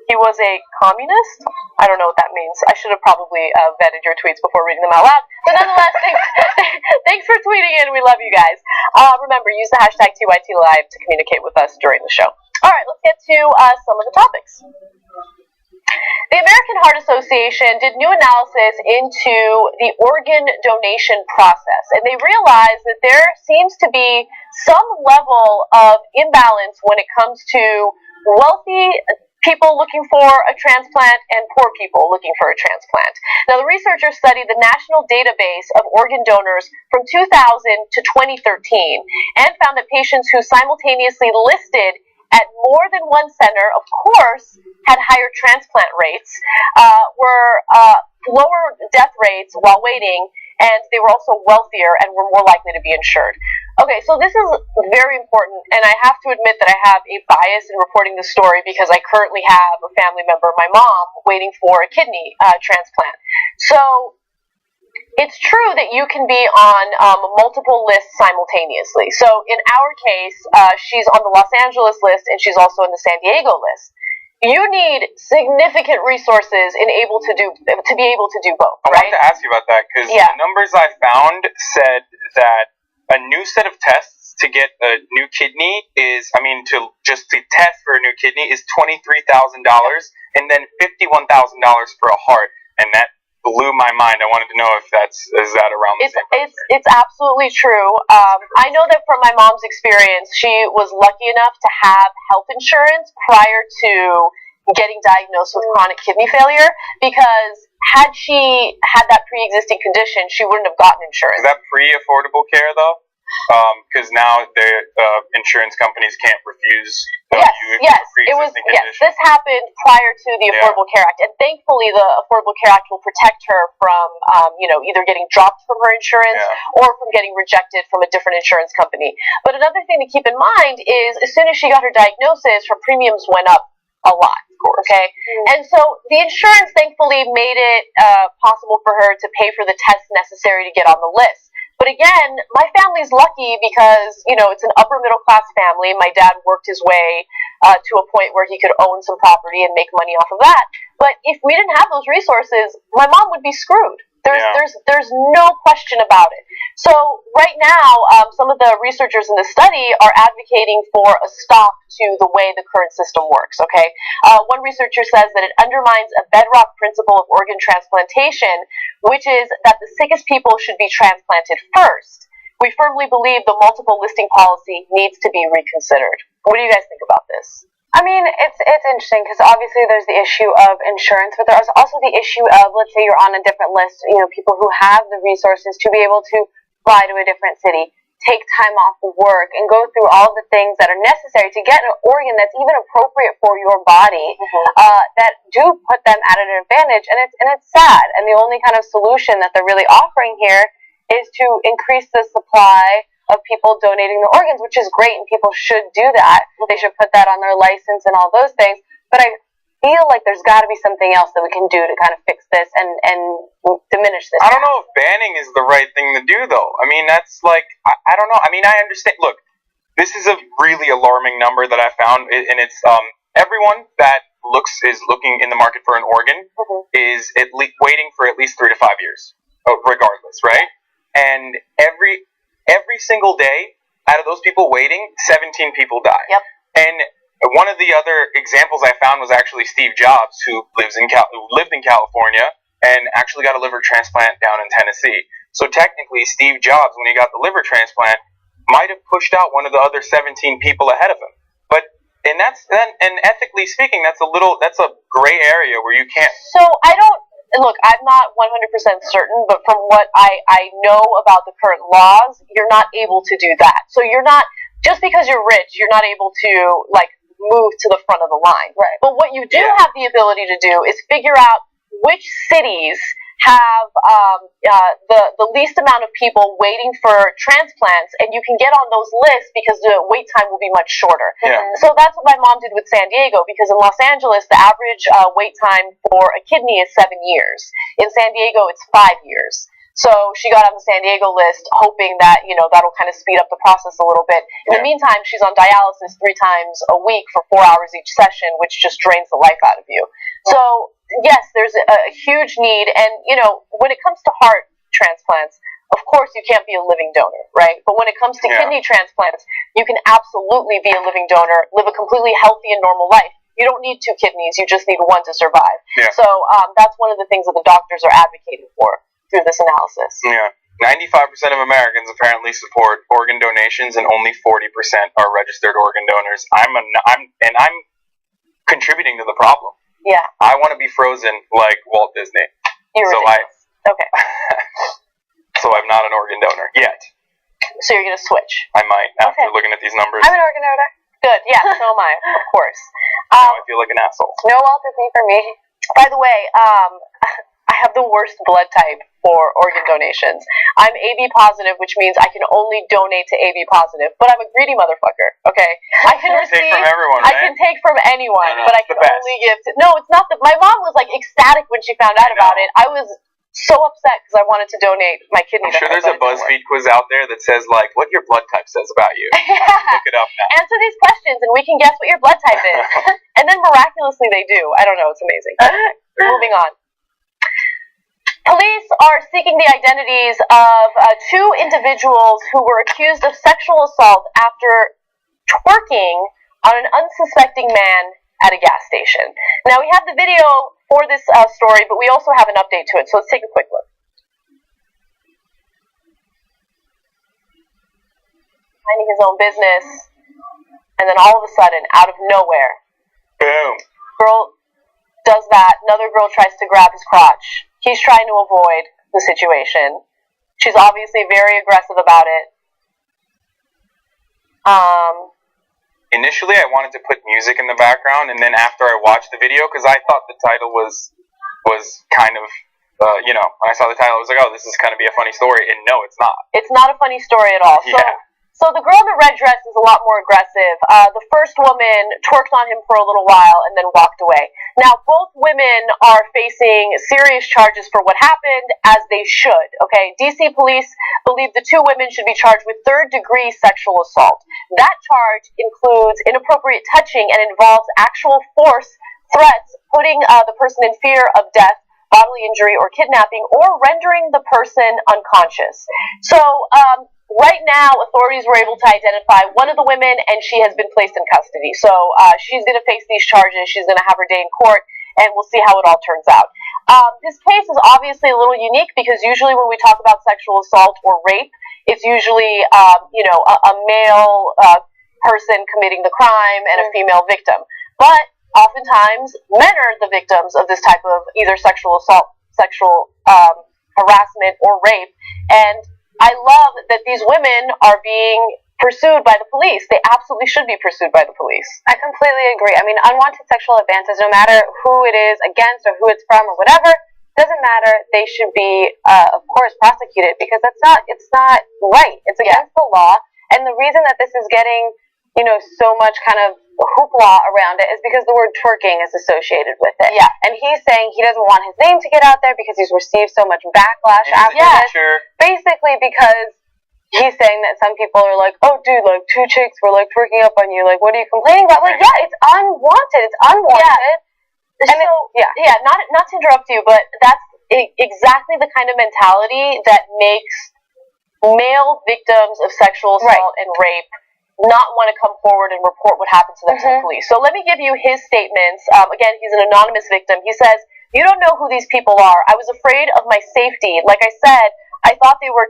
He was a communist? I don't know what that means. I should have probably vetted your tweets before reading them out loud. But nonetheless, thanks for tweeting in. We love you guys. Remember, use the # TYT Live to communicate with us during the show. All right, let's get to some of the topics. The American Heart Association did new analysis into the organ donation process, and they realized that there seems to be some level of imbalance when it comes to wealthy people looking for a transplant and poor people looking for a transplant. Now, the researchers studied the national database of organ donors from 2000 to 2013 and found that patients who simultaneously listed at more than one center, of course, had higher transplant rates, were lower death rates while waiting, and they were also wealthier and were more likely to be insured. Okay, so this is very important, and I have to admit that I have a bias in reporting this story because I currently have a family member, my mom, waiting for a kidney transplant. So it's true that you can be on multiple lists simultaneously. So in our case, she's on the Los Angeles list and she's also on the San Diego list. You need significant resources to be able to do both, I right? wanted to ask you about that because the numbers I found said that a new set of tests to get a new kidney to test for a new kidney is $23,000 and then $51,000 for a heart, and that blew my mind. I wanted to know if is that around the same. It's absolutely true. I know that from my mom's experience, she was lucky enough to have health insurance prior to getting diagnosed with chronic kidney failure, because had she had that pre-existing condition, she wouldn't have gotten insurance. Is that pre-affordable care though? Because now the insurance companies can't refuse you if you have a pre-existing condition. This happened prior to the Affordable Care Act, and thankfully the Affordable Care Act will protect her from either getting dropped from her insurance or from getting rejected from a different insurance company. But another thing to keep in mind is as soon as she got her diagnosis, her premiums went up a lot. Okay, and so the insurance thankfully made it possible for her to pay for the tests necessary to get on the list. But again, my family's lucky because, it's an upper middle class family. My dad worked his way to a point where he could own some property and make money off of that. But if we didn't have those resources, my mom would be screwed. There's no question about it. So right now, some of the researchers in the study are advocating for a stop to the way the current system works, okay? One researcher says that it undermines a bedrock principle of organ transplantation, which is that the sickest people should be transplanted first. We firmly believe the multiple listing policy needs to be reconsidered. What do you guys think about this? I mean, it's interesting because obviously there's the issue of insurance, but there's also the issue of, let's say you're on a different list, people who have the resources to be able to fly to a different city, take time off of work and go through all the things that are necessary to get an organ that's even appropriate for your body, that do put them at an advantage, and it's sad. And the only kind of solution that they're really offering here is to increase the supply of people donating the organs, which is great, and people should do that. They should put that on their license and all those things. But I feel like there's got to be something else that we can do to kind of fix this and diminish this. I don't know if banning is the right thing to do, though. I mean, that's like, I don't know. I mean, I understand. Look, this is a really alarming number that I found, and it's everyone that is looking in the market for an organ is waiting for at least 3 to 5 years, regardless, right? And every single day, out of those people waiting, 17 people die. Yep. And one of the other examples I found was actually Steve Jobs, who lived in California and actually got a liver transplant down in Tennessee. So technically, Steve Jobs, when he got the liver transplant, might have pushed out one of the other 17 people ahead of him. And ethically speaking, that's a gray area where you can't. So I'm not 100% certain, but from what I know about the current laws, you're not able to do that. So you're not, just because you're rich, you're not able to move to the front of the line. Right. But what you do have the ability to do is figure out which cities have the least amount of people waiting for transplants, and you can get on those lists because the wait time will be much shorter. Yeah. So that's what my mom did with San Diego, because in Los Angeles, the average wait time for a kidney is 7 years. In San Diego, it's 5 years. So she got on the San Diego list, hoping that, that'll kind of speed up the process a little bit. In the meantime, she's on dialysis 3 times a week for 4 hours each session, which just drains the life out of you. So, yes, there's a huge need. And, when it comes to heart transplants, of course you can't be a living donor, right? But when it comes to kidney transplants, you can absolutely be a living donor, live a completely healthy and normal life. You don't need 2 kidneys, you just need 1 to survive. Yeah. So that's one of the things that the doctors are advocating for through this analysis. Yeah. 95% of Americans apparently support organ donations, and only 40% are registered organ donors. I'm contributing to the problem. Yeah. I want to be frozen like Walt Disney. You're ridiculous. Okay. So I'm not an organ donor yet. So you're going to switch? I might, after looking at these numbers. I'm an organ donor. Good. Yeah, so am I, of course. Now I feel like an asshole. No Walt Disney for me. By the way, I have the worst blood type for organ donations. I'm AB positive, which means I can only donate to AB positive. But I'm a greedy motherfucker. Okay, I can take from everyone. I can take from anyone, but I can the best. only give to. No, it's not. My mom was ecstatic when she found out about it. I was so upset because I wanted to donate my kidney. I'm sure there's a BuzzFeed quiz out there that says what your blood type says about you. Look it up now. Answer these questions and we can guess what your blood type is. And then miraculously they do. I don't know. It's amazing. Moving on. Police are seeking the identities of 2 individuals who were accused of sexual assault after twerking on an unsuspecting man at a gas station. Now, we have the video for this story, but we also have an update to it, so let's take a quick look. Minding his own business, and then all of a sudden, out of nowhere, boom. Girl does that. Another girl tries to grab his crotch. He's trying to avoid the situation. She's obviously very aggressive about it. Initially, I wanted to put music in the background, and then after I watched the video, because I thought the title was kind of, when I saw the title, I was like, oh, this is going to be a funny story, and no, it's not. It's not a funny story at all. Yeah. So the girl in the red dress is a lot more aggressive. The first woman twerked on him for a little while and then walked away. Now, both women are facing serious charges for what happened, as they should, okay? DC police believe the 2 women should be charged with 3rd-degree sexual assault. That charge includes inappropriate touching and involves actual force, threats, putting the person in fear of death, bodily injury, or kidnapping, or rendering the person unconscious. So, right now, authorities were able to identify one of the women, and she has been placed in custody. So she's going to face these charges. She's going to have her day in court, and we'll see how it all turns out. This case is obviously a little unique because usually when we talk about sexual assault or rape, it's usually a male person committing the crime and a female victim. But oftentimes, men are the victims of this type of either sexual assault, sexual harassment, or rape, and I love that these women are being pursued by the police. They absolutely should be pursued by the police. I completely agree. I mean, unwanted sexual advances, no matter who it is against or who it's from or whatever, doesn't matter. They should be, of course, prosecuted because it's not right. It's against the law. And the reason that this is getting, so much kind of hoopla around it is because the word twerking is associated with it. Yeah. And he's saying he doesn't want his name to get out there because he's received so much backlash after this. Sure. Basically because he's saying that some people are like, oh, dude, like, 2 chicks were, like, twerking up on you. Like, what are you complaining about? Like, yeah, it's unwanted. It's unwanted. Yeah. And not to interrupt you, but that's exactly the kind of mentality that makes male victims of sexual assault and rape not want to come forward and report what happened to them to the police. So let me give you his statements. Again, he's an anonymous victim. He says, "You don't know who these people are. I was afraid of my safety. Like I said, I thought they were,"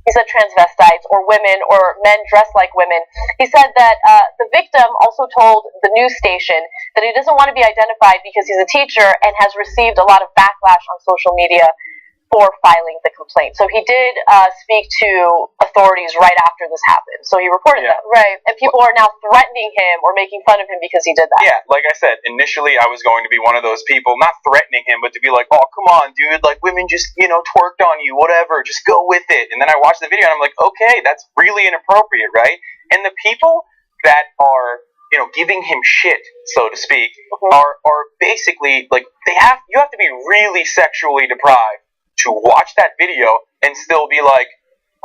he said, transvestites or women or men dressed like women. He said that the victim also told the news station that he doesn't want to be identified because he's a teacher and has received a lot of backlash on social media for filing the complaint. So he did speak to authorities right after this happened. So he reported that. Right. And people are now threatening him or making fun of him because he did that. Yeah, like I said, initially I was going to be one of those people, not threatening him, but to be like, oh, come on, dude, like, women just, twerked on you, whatever, just go with it. And then I watched the video and I'm like, okay, that's really inappropriate, right? And the people that are, giving him shit, so to speak, are basically, like, you have to be really sexually deprived to watch that video and still be like,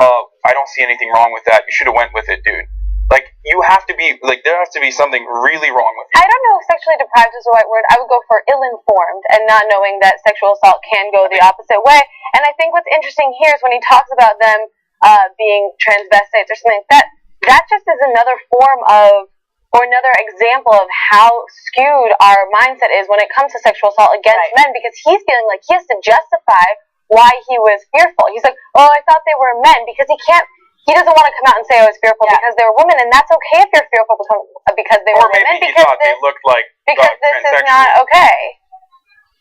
I don't see anything wrong with that. You should have went with it, dude. Like, you have to be, like, there has to be something really wrong with I you. don't know if sexually deprived is the right word. I would go for ill-informed and not knowing that sexual assault can go the opposite way. And I think what's interesting here is when he talks about them being transvestites or something like that just is another form of, or another example of how skewed our mindset is when it comes to sexual assault against men, because he's feeling like he has to justify why he was fearful. He's like, oh, I thought they were men, because he doesn't want to come out and say I was fearful because they were women, and that's okay if you're fearful because they were women. Or maybe he thought they looked like because this is not okay.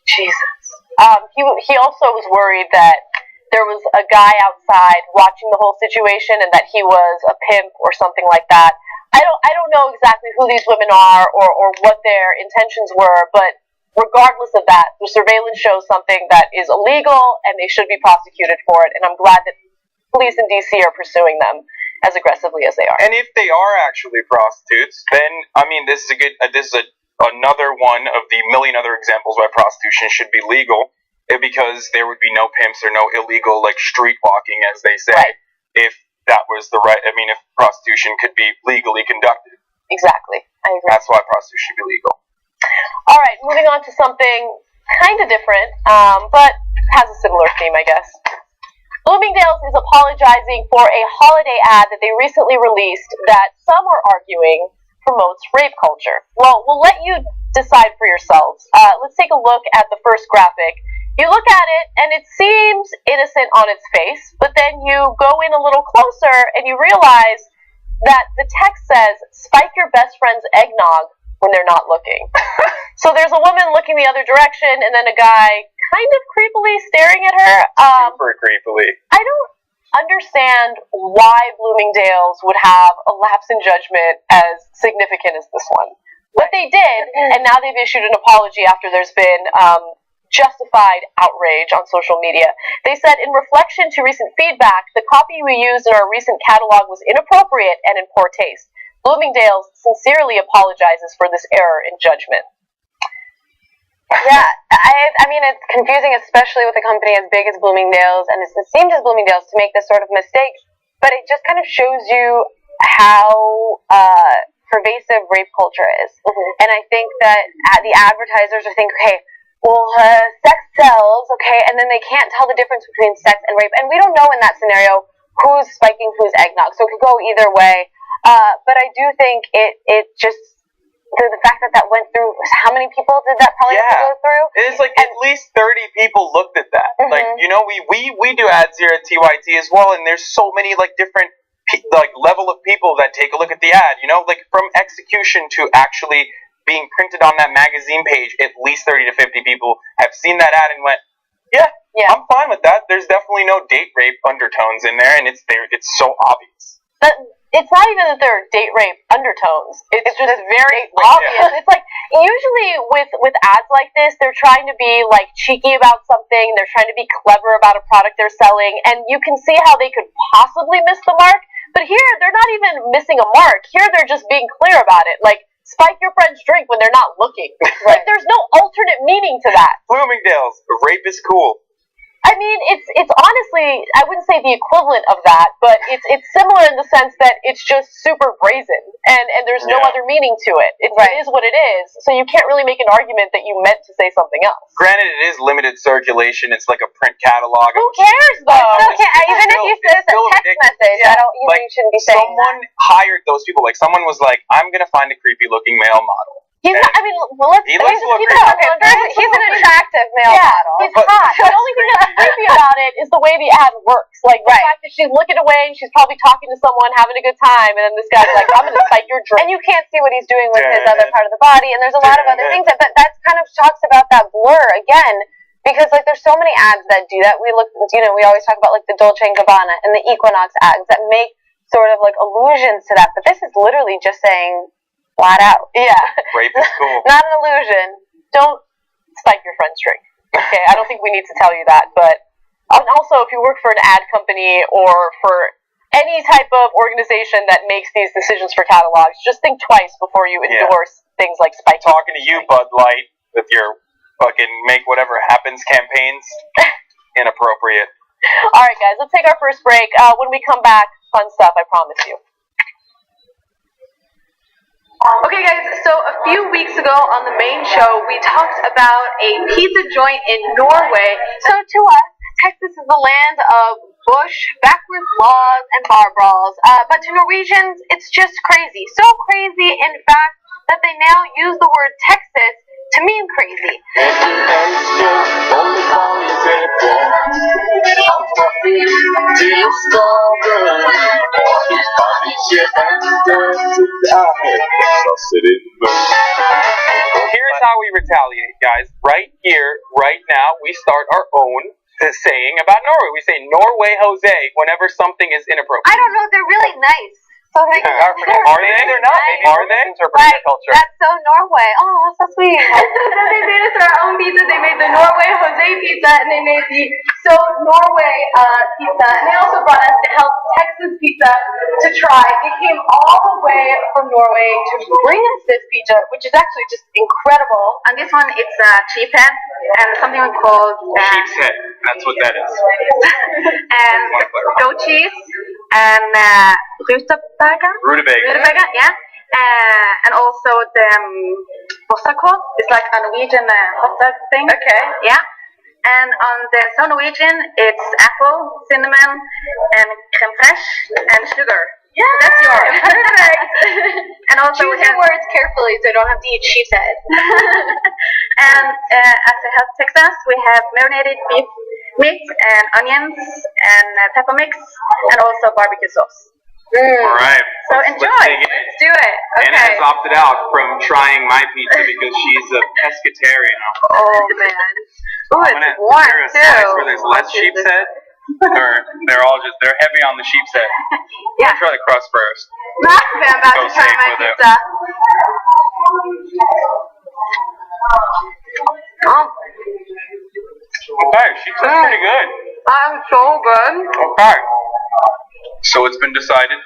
Jesus. He also was worried that there was a guy outside watching the whole situation and that he was a pimp or something like that. I don't know exactly who these women are or what their intentions were, but regardless of that, the surveillance shows something that is illegal and they should be prosecuted for it, and I'm glad that police in DC are pursuing them as aggressively as they are. And if they are actually prostitutes, then, I mean, this is another one of the million other examples why prostitution should be legal, because there would be no pimps or no illegal, like, street walking, as they say, if that was the right, I mean, if prostitution could be legally conducted. Exactly. I agree. That's why prostitution should be legal. All right, moving on to something kind of different, but has a similar theme, I guess. Bloomingdale's is apologizing for a holiday ad that they recently released that some are arguing promotes rape culture. Well, we'll let you decide for yourselves. Let's take a look at the first graphic. You look at it, and it seems innocent on its face, but then you go in a little closer, and you realize that the text says, spike your best friend's eggnog when they're not looking. So there's a woman looking the other direction, and then a guy kind of creepily staring at her. Super creepily. I don't understand why Bloomingdale's would have a lapse in judgment as significant as this one. But they did, and now they've issued an apology after there's been justified outrage on social media. They said, in reflection to recent feedback, the copy we used in our recent catalog was inappropriate and in poor taste. Bloomingdale's sincerely apologizes for this error in judgment. Yeah, I mean, it's confusing, especially with a company as big as Bloomingdale's, and it's esteemed as Bloomingdale's, to make this sort of mistake, but it just kind of shows you how pervasive rape culture is. And I think that the advertisers are thinking, okay, well, sex sells, okay, and then they can't tell the difference between sex and rape, and we don't know in that scenario who's spiking who's eggnog, so it could go either way. But I do think it just, the fact that went through, how many people did that probably have to go through? It's like at least 30 people looked at that. Like, we do ads here at TYT as well, and there's so many, like, different, like, level of people that take a look at the ad, like, from execution to actually being printed on that magazine page, at least 30 to 50 people have seen that ad and went, yeah, Yeah. I'm fine with that. There's definitely no date rape undertones in there, and it's there. It's so obvious. But it's not even that there are date rape undertones. It's just very rape, obvious. yeah. It's like usually with ads like this, they're trying to be like cheeky about something. They're trying to be clever about a product they're selling, and you can see how they could possibly miss the mark. But here, they're not even missing a mark. Here, they're just being clear about it. Like, spike your friend's drink when they're not looking. Like, there's no alternate meaning to that. Bloomingdale's, rape is cool. I mean, it's honestly, I wouldn't say the equivalent of that, but it's similar in the sense that it's just super brazen, and there's no other meaning to it. It is what it is, so you can't really make an argument that you meant to say something else. Granted, it is limited circulation. It's like a print catalog. Who cares, though? Even if you send a text message, I don't. You shouldn't be saying someone hired those people. Like, someone was like, I'm going to find a creepy-looking male model. He's not, I mean, well, let's He keep looks it creepy. he's an attractive male model. He's hot. The only thing that's creepy about it is the way the ad works. Like, the fact that she's looking away and she's probably talking to someone, having a good time, and then this guy's like, I'm going to spike your drink. And you can't see what he's doing with his other part of the body, and there's a lot of other things. But that kind of talks about that blur again. Because, like, there's so many ads that do that. We always talk about, like, the Dolce & Gabbana and the Equinox ads that make sort of, like, allusions to that. But this is literally just saying flat out. Yeah. Rape is cool. Not an illusion. Don't spike your friend's drink. Okay, I don't think we need to tell you that. But also, if you work for an ad company or for any type of organization that makes these decisions for catalogs, just think twice before you endorse things like spiking. Talking to you, Bud Light, with your fucking make whatever happens campaigns. Inappropriate. All right, guys, let's take our first break. When we come back, fun stuff, I promise you. Okay, guys, so a few weeks ago on the main show, we talked about a pizza joint in Norway. So to us, Texas is the land of bush, backwards laws, and bar brawls. But to Norwegians, it's just crazy. So crazy, in fact, that they now use the word Texas to mean crazy. Here's how we retaliate, guys. Right here, right now, we start our own saying about Norway. We say Norway Jose whenever something is inappropriate. I don't know, they're really nice. So Are they? They're not. Are they? Interpreting their culture. That's so Norway. Oh, that's so sweet. They made us our own pizza. They made the Norway Jose pizza, and they made the So Norway pizza. And they also brought us the Help Texas pizza to try. They came all the way from Norway to bring us this pizza, which is actually just incredible. And this one, it's cheaphead and something called Sheep's head. That's what that is. and goat cheese and rutabaga, yeah. And also the bossakål. It's like a Norwegian hot dog thing. Okay. Yeah. And on the so Norwegian, it's apple, cinnamon, and creme fraiche, and sugar. Yeah, so that's yours. Perfect. And also choose your words carefully so you don't have to eat sheep's head. And as a Help Texas, we have marinated beef meat and onions and pepper mix, and also barbecue sauce. All right. So enjoy. Let's do it. Okay. Anna has opted out from trying my pizza because she's a pescatarian. Oh man. Ooh, I'm gonna warm hear a too. slice where there's less sheep's head, or they're heavy on the sheep's head. Yeah. Try the crust first. I'm about to try my pizza. Oh. Okay, sheep's head's pretty good. I'm so good. Okay. So it's been decided,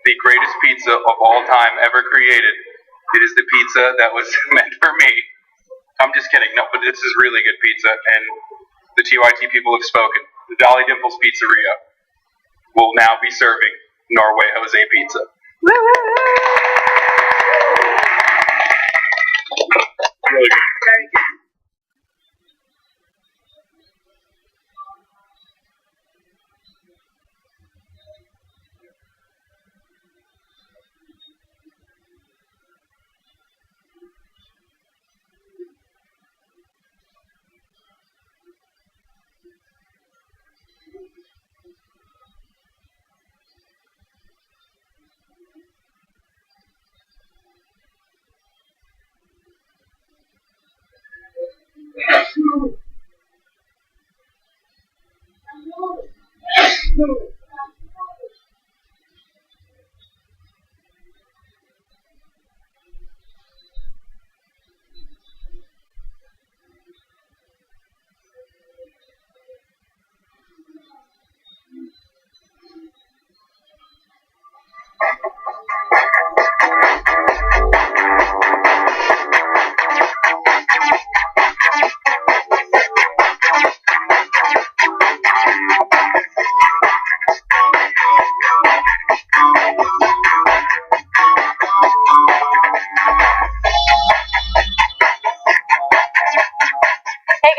the greatest pizza of all time ever created. It is the pizza that was meant for me. I'm just kidding. No, but this is really good pizza, and the TYT people have spoken. The Dolly Dimples Pizzeria will now be serving Norway Jose pizza. Really good. Very good. Hey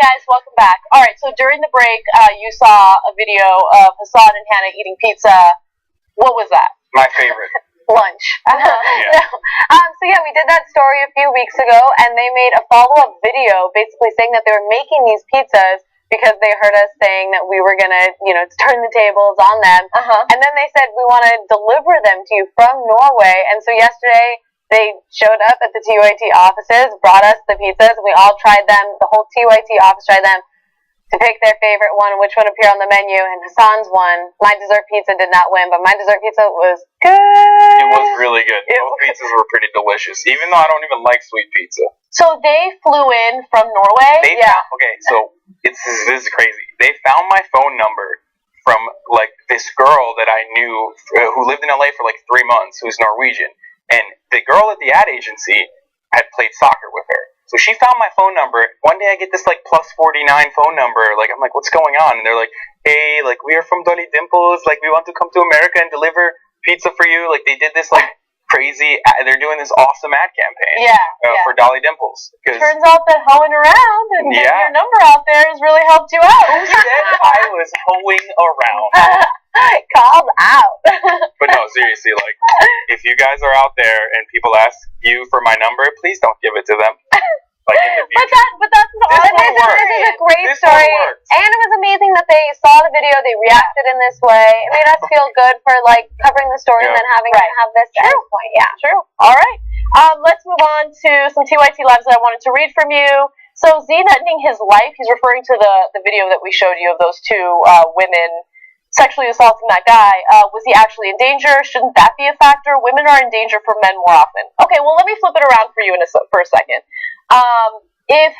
guys, welcome back. Alright, so during the break, you saw a video of Hassan and Hannah eating pizza. What was that? My favorite. Lunch. Yeah. So yeah, we did that story a few weeks ago, and they made a follow-up video basically saying that they were making these pizzas because they heard us saying that we were gonna, turn the tables on them. And then they said we want to deliver them to you from Norway. And so yesterday they showed up at the TYT offices, brought us the pizzas, and we all tried them. The whole TYT office tried them to pick their favorite one, which one appeared on the menu, and Hassan's won. My dessert pizza did not win, but my dessert pizza was good. It was really good. Both pizzas were pretty delicious, even though I don't even like sweet pizza. So they flew in from Norway? So this is crazy. They found my phone number from, like, this girl that I knew who lived in LA for, like, 3 months, who's Norwegian. And the girl at the ad agency had played soccer with her. So she found my phone number. One day I get this, like, plus 49 phone number. Like, I'm like, what's going on? And they're like, hey, like, we are from Dolly Dimples. Like, we want to come to America and deliver pizza for you. Like, they did this, like, crazy, they're doing this awesome ad campaign for Dolly Dimples. Turns out that hoeing around and getting your number out there has really helped you out. Who said I was hoeing around? Called out. But no, seriously, like, if you guys are out there and people ask you for my number, please don't give it to them. Like, in the future. But that's this is a great story, and it was amazing that they saw the video, they reacted in this way. It made us feel good for like covering the story and then having to have this end point. Yeah, true. All right, let's move on to some TYT lives that I wanted to read from you. So Z threatening his life. He's referring to the video that we showed you of those two women sexually assaulting that guy. Was he actually in danger? Shouldn't that be a factor? Women are in danger for men more often. Okay, well, let me flip it around for you for a second. If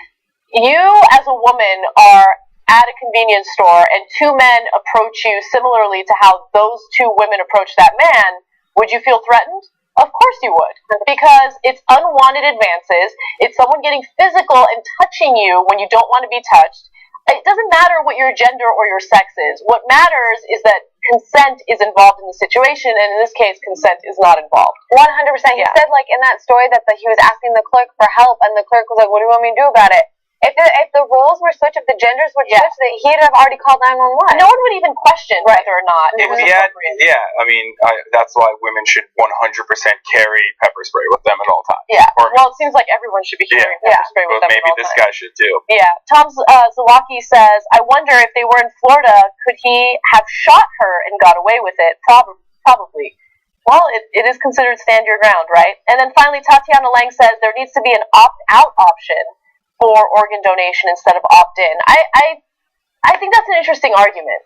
you as a woman are at a convenience store and two men approach you similarly to how those two women approached that man, would you feel threatened? Of course you would, because it's unwanted advances. It's someone getting physical and touching you when you don't want to be touched. It doesn't matter what your gender or your sex is. What matters is that consent is involved in the situation, and in this case, consent is not involved. 100%. He said, like, in that story that he was asking the clerk for help, and the clerk was like, what do you want me to do about it? If the roles were switched, if the genders were switched, he'd have already called 911. No one would even question whether or not it was appropriate. I mean, that's why women should 100% carry pepper spray with them at all times. Yeah. Well, it seems like everyone should be carrying pepper spray with them maybe at all this times. guy should too. Yeah. Tom Zawacki says, I wonder if they were in Florida, could he have shot her and got away with it? Probably. Well, it is considered stand your ground, right? And then finally, Tatiana Lang says there needs to be an opt-out option for organ donation instead of opt-in. I think that's an interesting argument.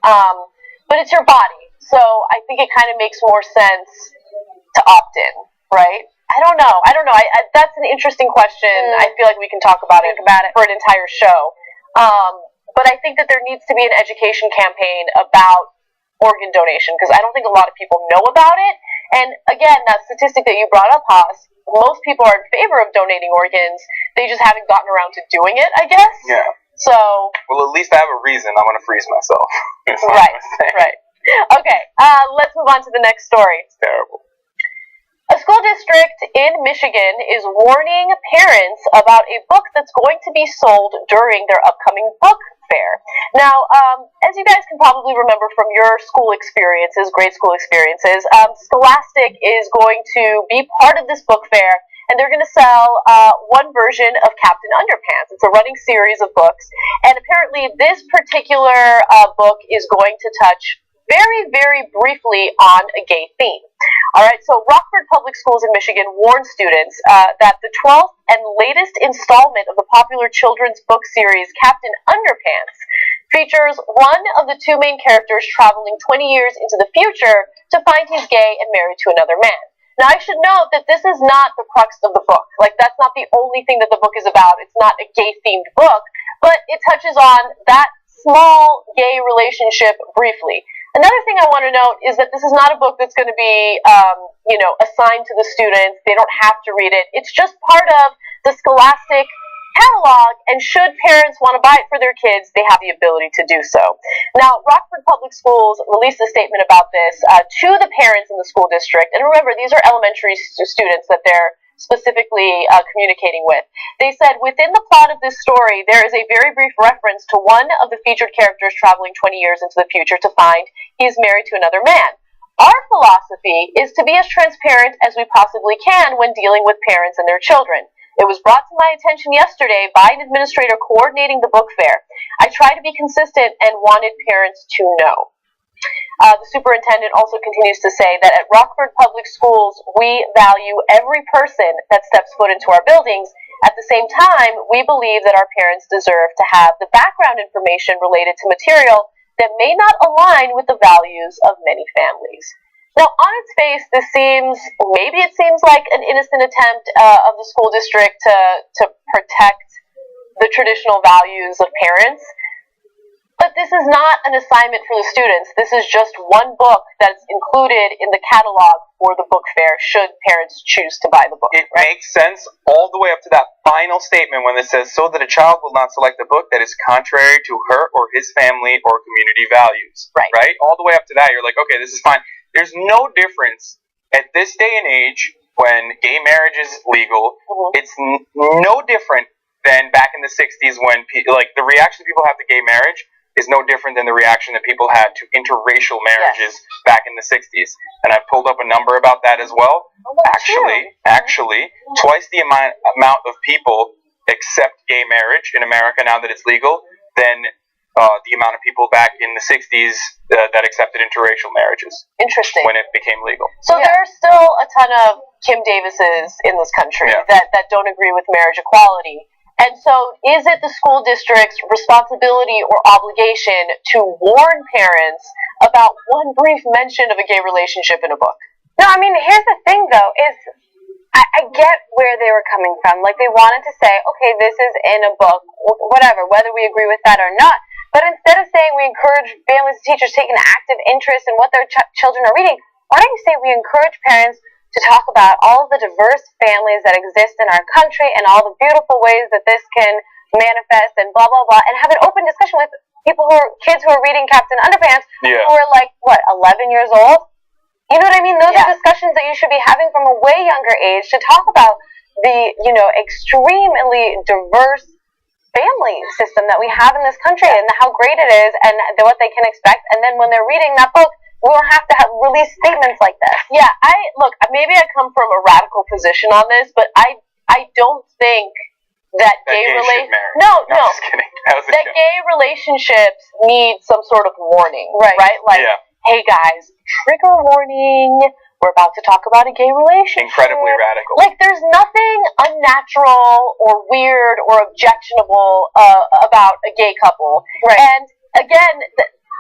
But it's your body, so I think it kind of makes more sense to opt-in, right? I don't know. That's an interesting question. I feel like we can talk about it for an entire show. But I think that there needs to be an education campaign about organ donation, because I don't think a lot of people know about it. And again, that statistic that you brought up, Haas, most people are in favor of donating organs. They just haven't gotten around to doing it, I guess. Yeah. So. Well, at least I have a reason. I want to freeze myself. Right. Okay. Let's move on to the next story. It's terrible. A school district in Michigan is warning parents about a book that's going to be sold during their upcoming book fair. Now, as you guys can probably remember from your school experiences, grade school experiences, Scholastic is going to be part of this book fair, and they're going to sell one version of Captain Underpants. It's a running series of books, and apparently this particular book is going to touch very, very briefly on a gay theme. All right, so Rockford Public Schools in Michigan warned students that the 12th and latest installment of the popular children's book series, Captain Underpants, features one of the two main characters traveling 20 years into the future to find he's gay and married to another man. Now, I should note that this is not the crux of the book. Like, that's not the only thing that the book is about. It's not a gay-themed book, but it touches on that small gay relationship briefly. Another thing I want to note is that this is not a book that's going to be, assigned to the students. They don't have to read it. It's just part of the Scholastic catalog, and should parents want to buy it for their kids, they have the ability to do so. Now, Rockford Public Schools released a statement about this to the parents in the school district, and remember, these are elementary students that they're specifically communicating with. They said, within the plot of this story, there is a very brief reference to one of the featured characters traveling 20 years into the future to find he is married to another man. Our philosophy is to be as transparent as we possibly can when dealing with parents and their children. It was brought to my attention yesterday by an administrator coordinating the book fair. I try to be consistent and wanted parents to know. The superintendent also continues to say that at Rockford Public Schools, we value every person that steps foot into our buildings. At the same time, we believe that our parents deserve to have the background information related to material that may not align with the values of many families. Now, on its face, maybe it seems like an innocent attempt of the school district to protect the traditional values of parents, but this is not an assignment for the students. This is just one book that's included in the catalog for the book fair, should parents choose to buy the book. It makes sense all the way up to that final statement when it says, so that a child will not select a book that is contrary to her or his family or community values. Right? All the way up to that, you're like, okay, this is fine. There's no difference at this day and age when gay marriage is legal. It's no different than back in the 60s when, the reaction people have to gay marriage is no different than the reaction that people had to interracial marriages back in the 60s. And I've pulled up a number about that as well. Actually, twice the amount of people accept gay marriage in America now that it's legal than the amount of people back in the 60s that accepted interracial marriages. Interesting. When it became legal. So there are still a ton of Kim Davises in this country that don't agree with marriage equality. And so is it the school district's responsibility or obligation to warn parents about one brief mention of a gay relationship in a book? No, I mean, here's the thing, though, is I get where they were coming from. Like, they wanted to say, okay, this is in a book, whatever, whether we agree with that or not. But instead of saying we encourage families and teachers to take an active interest in what their children are reading, why don't you say we encourage parents to talk about all of the diverse families that exist in our country and all the beautiful ways that this can manifest and blah, blah, blah, and have an open discussion with kids who are reading Captain Underpants who are like, 11 years old? You know what I mean? Those are discussions that you should be having from a way younger age to talk about the, extremely diverse family system that we have in this country and how great it is and what they can expect. And then when they're reading that book, we won't have to release statements like this. Yeah, maybe I come from a radical position on this, but I don't think that gay relationships need some sort of warning, right? Like, hey guys, trigger warning. We're about to talk about a gay relationship. Incredibly radical. Like, there's nothing unnatural or weird or objectionable about a gay couple. Right. And again,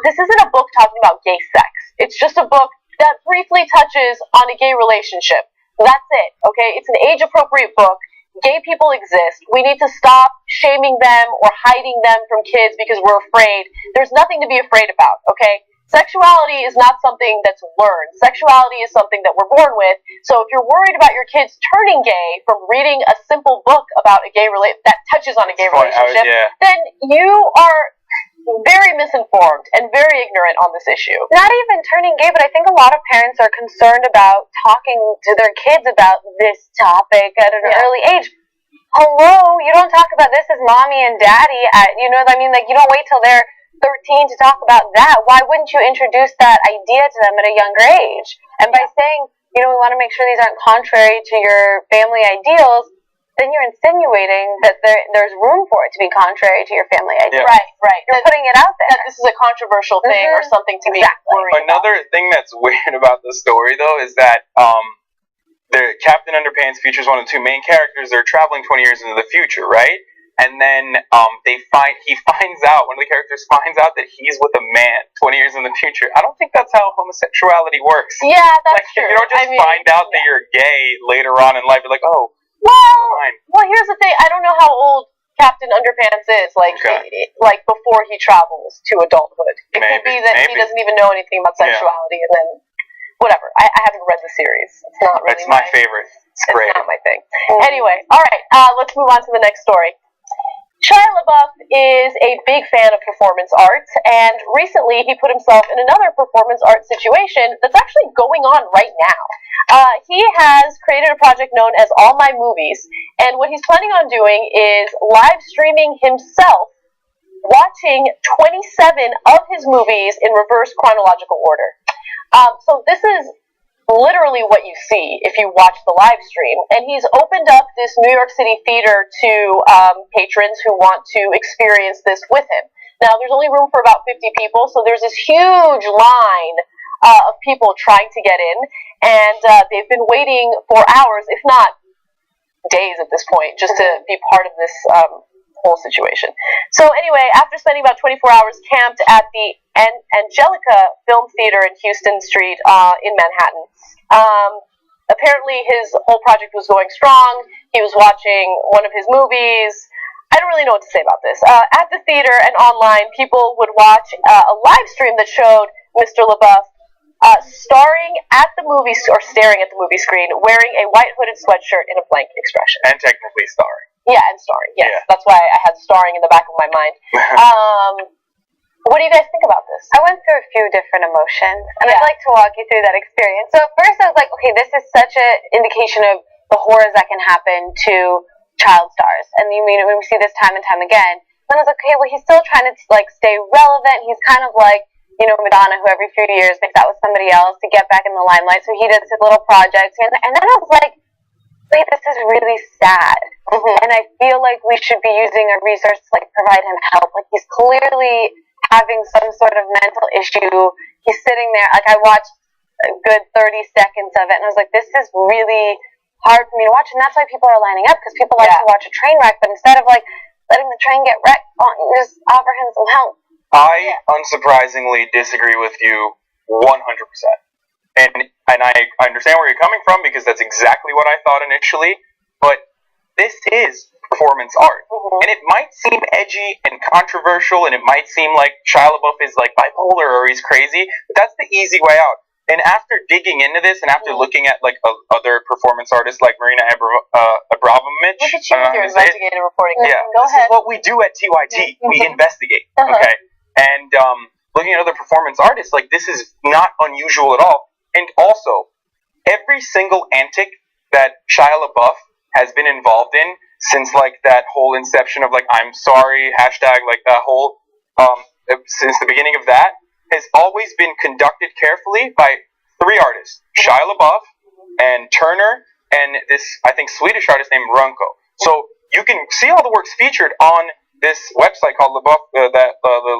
this isn't a book talking about gay sex. It's just a book that briefly touches on a gay relationship. That's it, okay? It's an age-appropriate book. Gay people exist. We need to stop shaming them or hiding them from kids because we're afraid. There's nothing to be afraid about, okay? Sexuality is not something that's learned. Sexuality is something that we're born with. So if you're worried about your kids turning gay from reading a simple book about a gay that touches on a gay relationship, then you are very misinformed and very ignorant on this issue. Not even turning gay, but I think a lot of parents are concerned about talking to their kids about this topic at an early age. Hello, you don't talk about this as mommy and daddy you don't wait till they're 13 to talk about that. Why wouldn't you introduce that idea to them at a younger age? And by saying, we want to make sure these aren't contrary to your family ideals, then you're insinuating that there's room for it to be contrary to your family ideals. Right. You're putting it out there. That this is a controversial thing or something to be worried about. Another thing that's weird about the story, though, is that the Captain Underpants features one of the two main characters. They're traveling 20 years into the future, right? and then he finds out, one of the characters finds out that he's with a man 20 years in the future. I don't think that's how homosexuality works. Yeah, that's true. You don't just find out that you're gay later on in life. You're like, oh, well, here's the thing. I don't know how old Captain Underpants is, like before he travels to adulthood. It could be that he doesn't even know anything about sexuality, and then whatever. I haven't read the series. It's not really. It's my favorite. It's great. Not my thing. Anyway, all right. Let's move on to the next story. Shia LaBeouf is a big fan of performance art, and recently he put himself in another performance art situation that's actually going on right now. He has created a project known as All My Movies, and what he's planning on doing is live streaming himself watching 27 of his movies in reverse chronological order. So this is literally what you see if you watch the live stream. And he's opened up this New York City theater to patrons who want to experience this with him. Now, there's only room for about 50 people, so there's this huge line of people trying to get in, and they've been waiting for hours, if not days at this point, just to be part of this whole situation. So anyway, after spending about 24 hours camped at the Angelica Film Theater in Houston Street in Manhattan, apparently his whole project was going strong. He was watching one of his movies. I don't really know what to say about this. At the theater and online, people would watch a live stream that showed Mr. LaBeouf starring at the movie, or staring at the movie screen, wearing a white hooded sweatshirt in a blank expression. And technically starring. Yeah, and starring. Yes, that's why I had starring in the back of my mind. What do you guys think about this? I went through a few different emotions, and I'd like to walk you through that experience. So at first I was like, okay, this is such an indication of the horrors that can happen to child stars. And you mean when we see this time and time again. Then I was like, okay, well, he's still trying to stay relevant. He's kind of like, Madonna, who every few years makes out with somebody else to get back in the limelight. So he does his little projects. And then I was like, wait, this is really sad. And I feel like we should be using our resources to provide him help. Like, he's clearly having some sort of mental issue. He's sitting there, I watched a good 30 seconds of it, and I was like, this is really hard for me to watch, and that's why people are lining up, because people like to watch a train wreck, but instead of letting the train get wrecked, just offer him some help. I unsurprisingly disagree with you 100%. And I understand where you're coming from, because that's exactly what I thought initially, but this is performance art. And it might seem edgy and controversial, and it might seem like Shia LaBeouf is bipolar or he's crazy, but that's the easy way out. And after digging into this, and after looking at other performance artists like Marina Abramovich, look at you with your investigative reporting. Yeah, Go ahead. Is what we do at TYT. We investigate. Okay, and looking at other performance artists, this is not unusual at all. And also, every single antic that Shia LaBeouf has been involved in since that whole inception of I'm sorry hashtag, that whole since the beginning of that, has always been conducted carefully by three artists: Shia LaBeouf and Turner and this, I think, Swedish artist named Runko. So you can see all the works featured on this website called LaBeouf, the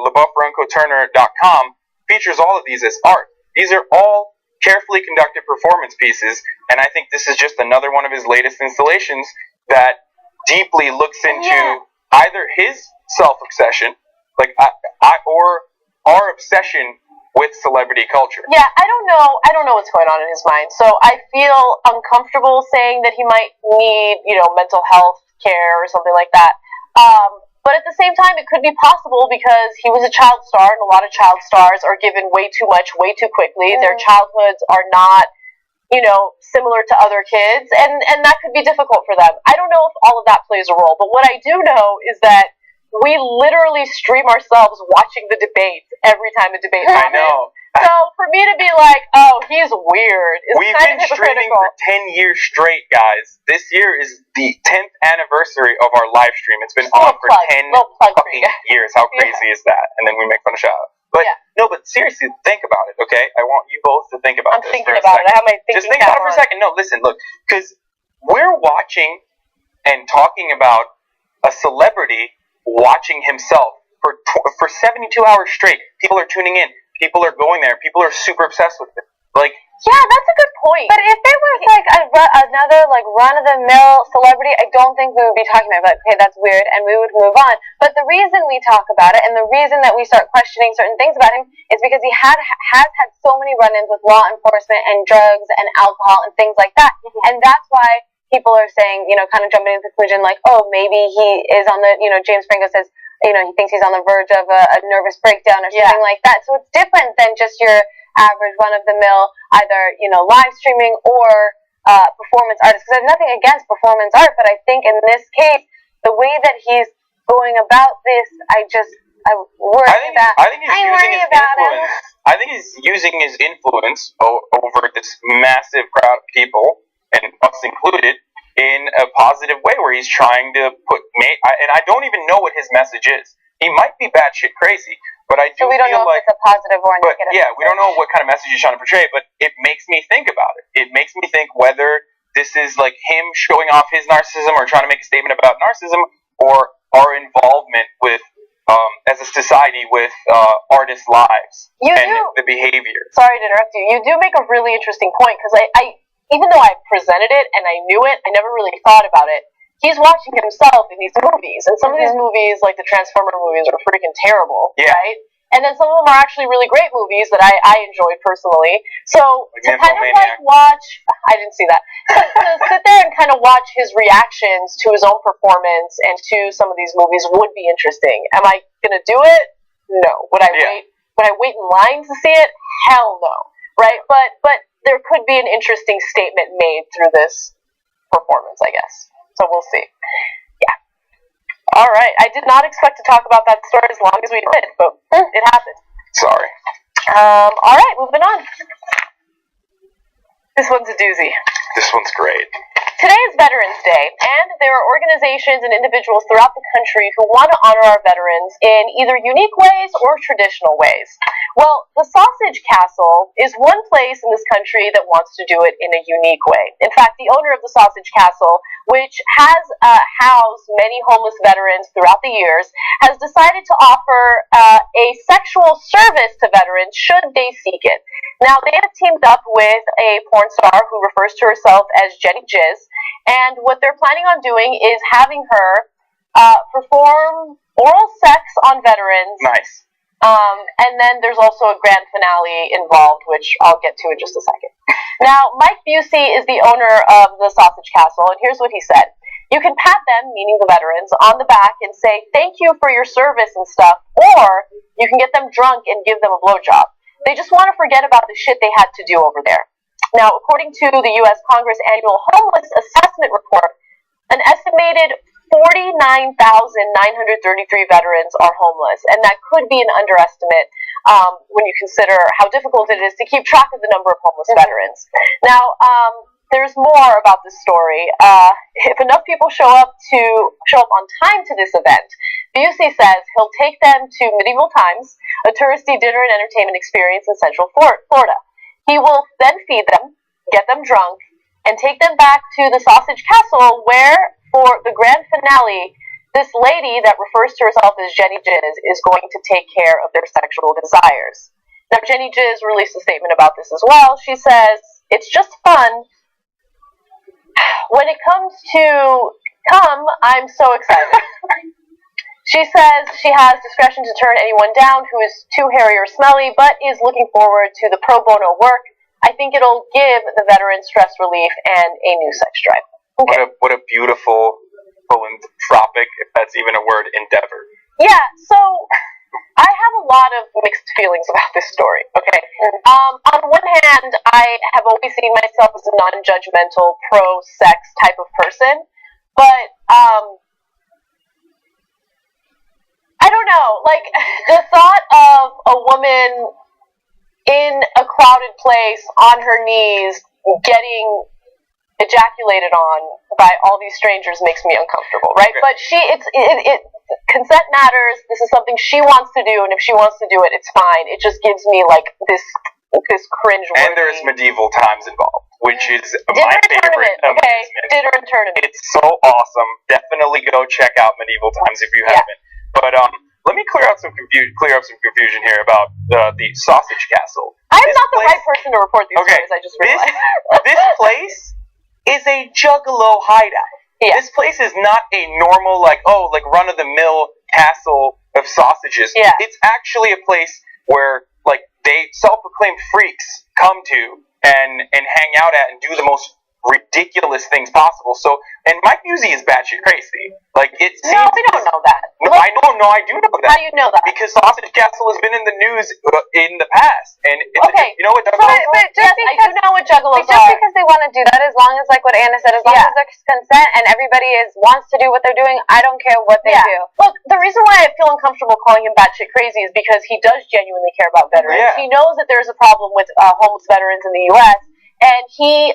LaBeoufRunkoTurner.com features all of these as art. These are all carefully conducted performance pieces, and I think this is just another one of his latest installations that deeply looks into either his self-obsession, or our obsession with celebrity culture. Yeah, I don't know what's going on in his mind. So I feel uncomfortable saying that he might need, mental health care or something like that. But at the same time, it could be possible because he was a child star, and a lot of child stars are given way too much, way too quickly. Their childhoods are not, similar to other kids, and that could be difficult for them. I don't know if all of that plays a role, but what I do know is that we literally stream ourselves watching the debates every time a debate happens. I know. So for me to be like, oh, he's weird, is We've kind been of streaming hypocritical. for 10 years straight, guys. This year is the 10th anniversary of our live stream. It's been on for 10 fucking years. How crazy is that? And then we make fun of Shia. But no, but seriously, think about it, okay? I want you both to think about this. I'm thinking about it. I have my thinking Just think about it for a second. No, listen, look, because we're watching and talking about a celebrity watching himself for 72 hours straight. People are tuning in. People are going there. People are super obsessed with it. Yeah, that's a good point. But if it was like another like run-of-the-mill celebrity, I don't think we would be talking about it. Like, okay, that's weird, and we would move on. But the reason we talk about it, and the reason that we start questioning certain things about him, is because he has had so many run-ins with law enforcement and drugs and alcohol and things like that, and that's why people are saying, kind of jumping to the conclusion, like, oh, maybe he is on the, James Franco says, he thinks he's on the verge of a nervous breakdown or something like that. So it's different than just your average run-of-the-mill, either, live streaming or performance artist. Because I have nothing against performance art, but I think in this case, the way that he's going about this, I worry about. I think he's using his influence. I think he's using his influence over this massive crowd of people, and us included, in a positive way, where he's trying to and I don't even know what his message is. He might be batshit crazy, but I do. So we don't know if it's a positive or a negative. Yeah, we don't know what kind of message he's trying to portray, but it makes me think about it. It makes me think whether this is like him showing off his narcissism or trying to make a statement about narcissism, or our involvement with, as a society, with artists' lives the behavior. Sorry to interrupt you. You do make a really interesting point, because I even though I presented it and I knew it, I never really thought about it. He's watching himself in these movies, and some of these movies, like the Transformer movies, are freaking terrible, right? And then some of them are actually really great movies that I enjoyed personally. So to kind of like watch, I didn't see that. To sit there and kind of watch his reactions to his own performance and to some of these movies would be interesting. Am I gonna do it? No. Would I wait? Would I wait in line to see it? Hell no. Right? But there could be an interesting statement made through this performance, I guess. So we'll see. Yeah. All right. I did not expect to talk about that story as long as we did, but it happened. Sorry. All right. Moving on. This one's a doozy. This one's great. Today is Veterans Day, and there are organizations and individuals throughout the country who want to honor our veterans in either unique ways or traditional ways. Well, the Sausage Castle is one place in this country that wants to do it in a unique way. In fact, the owner of the Sausage Castle, which has housed many homeless veterans throughout the years, has decided to offer a sexual service to veterans should they seek it. Now, they have teamed up with a porn star who refers to herself as Jenny Jizz, and what they're planning on doing is having her perform oral sex on veterans. Nice. And then there's also a grand finale involved, which I'll get to in just a second. Now, Mike Busey is the owner of the Sausage Castle, and here's what he said. You can pat them, meaning the veterans, on the back and say, thank you for your service and stuff, or you can get them drunk and give them a blowjob. They just want to forget about the shit they had to do over there. Now, according to the U.S. Congress Annual Homeless Assessment Report, an estimated 49,933 veterans are homeless, and that could be an underestimate when you consider how difficult it is to keep track of the number of homeless veterans. Now, there's more about this story. If enough people show up on time to this event, Busey says he'll take them to Medieval Times, a touristy dinner and entertainment experience in Central Florida. He will then feed them, get them drunk, and take them back to the Sausage Castle, where, for the grand finale, this lady that refers to herself as Jenny Jizz is going to take care of their sexual desires. Now, Jenny Jizz released a statement about this as well. She says, it's just fun. When it comes to cum, I'm so excited. She says she has discretion to turn anyone down who is too hairy or smelly, but is looking forward to the pro bono work. I think it'll give the veterans stress relief and a new sex drive. Okay. What a beautiful philanthropic, if that's even a word, endeavor. Yeah, so I have a lot of mixed feelings about this story, okay? On one hand, I have always seen myself as a non-judgmental, pro-sex type of person, but I don't know, like, the thought of a woman in a crowded place on her knees getting ejaculated on by all these strangers makes me uncomfortable, right? But consent matters. This is something she wants to do, and if she wants to do it, it's fine. It just gives me like this cringe. And there's Medieval Times involved, which is my favorite amusement. Dinner and tournament. It's so awesome. Definitely go check out Medieval Times if you haven't. But let me clear up some confusion here about the Sausage Castle. I'm not the right person to report these stories. I just realized. This place is a juggalo hideout. Yeah. This place is not a normal run of the mill castle of sausages. Yeah. It's actually a place where they self-proclaimed freaks come to and hang out at and do the most ridiculous things possible. So, and Mike Busey is batshit crazy. No, we don't know that. No, I do know that. How do you know that? Because Sausage Castle has been in the news in the past, and you know what juggalos are? But just I do know what juggalos just because they want to do that, as long as what Anna said, as long as there's consent and everybody wants to do what they're doing, I don't care what they do. Look, the reason why I feel uncomfortable calling him batshit crazy is because he does genuinely care about veterans. Yeah. He knows that there's a problem with homeless veterans in the U.S., and he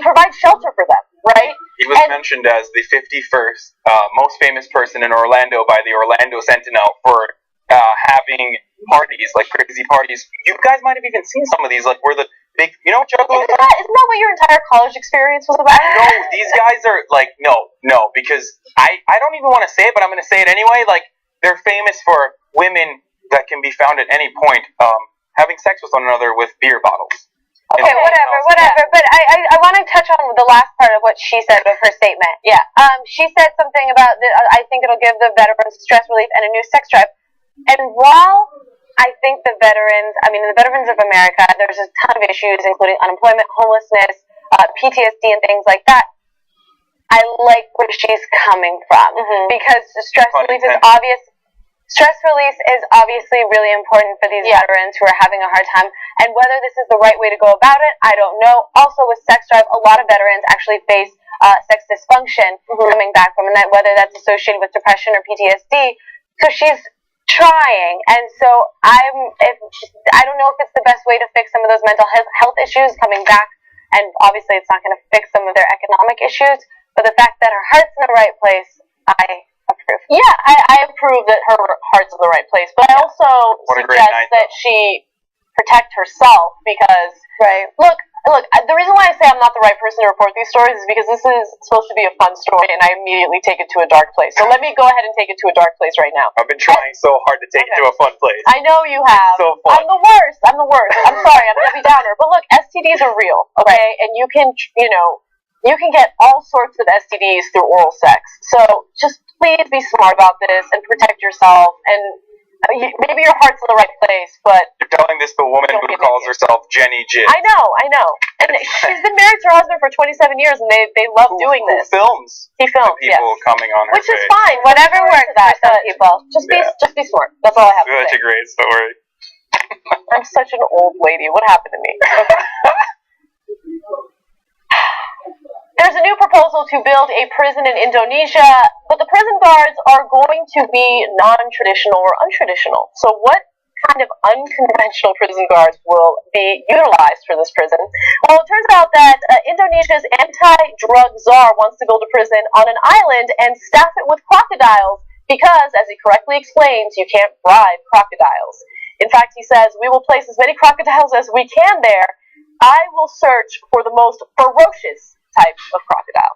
provides shelter for them, right? He was mentioned as the 51st most famous person in Orlando by the Orlando Sentinel for having parties, crazy parties. You guys might have even seen some of these, where the big, juggalos. Isn't that what your entire college experience was about? No, these guys are, no, because I don't even want to say it, but I'm going to say it anyway. They're famous for women that can be found at any point having sex with one another with beer bottles. Okay, whatever. But I want to touch on the last part of what she said of her statement. Yeah. She said something about, I think it'll give the veterans stress relief and a new sex drive. And while I think the veterans of America, there's a ton of issues, including unemployment, homelessness, PTSD, and things like that. I like where she's coming from. Because stress relief is obvious. Stress release is obviously really important for these veterans who are having a hard time, and whether this is the right way to go about it, I don't know. Also, with sex drive, a lot of veterans actually face sex dysfunction coming back from it, whether that's associated with depression or PTSD. So she's trying, and so I don't know if it's the best way to fix some of those mental health issues coming back, and obviously it's not going to fix some of their economic issues, but the fact that her heart's in the right place, I approve. Yeah, I approve that her heart's in the right place, but I also suggest that she protect herself because, look, the reason why I say I'm not the right person to report these stories is because this is supposed to be a fun story, and I immediately take it to a dark place. So let me go ahead and take it to a dark place right now. I've been trying so hard to take it to a fun place. I know you have. It's so fun. I'm the worst. I'm sorry, I'm Debbie Downer. But look, STDs are real, okay? And you can get all sorts of STDs through oral sex. So just please be smart about this and protect yourself. And maybe your heart's in the right place, but you're telling this to a woman who calls herself Jenny Jizz. I know. And she's been married to her husband for 27 years, and they love doing this. He films people coming on her which face. is fine. Whatever works for some people. Just be smart. That's all I have to say. Such a great story. I'm such an old lady. What happened to me? Okay. There's a new proposal to build a prison in Indonesia, but the prison guards are going to be non-traditional or untraditional. So what kind of unconventional prison guards will be utilized for this prison? Well, it turns out that Indonesia's anti-drug czar wants to build a prison on an island and staff it with crocodiles because, as he correctly explains, you can't bribe crocodiles. In fact, he says, we will place as many crocodiles as we can there. I will search for the most ferocious type of crocodile.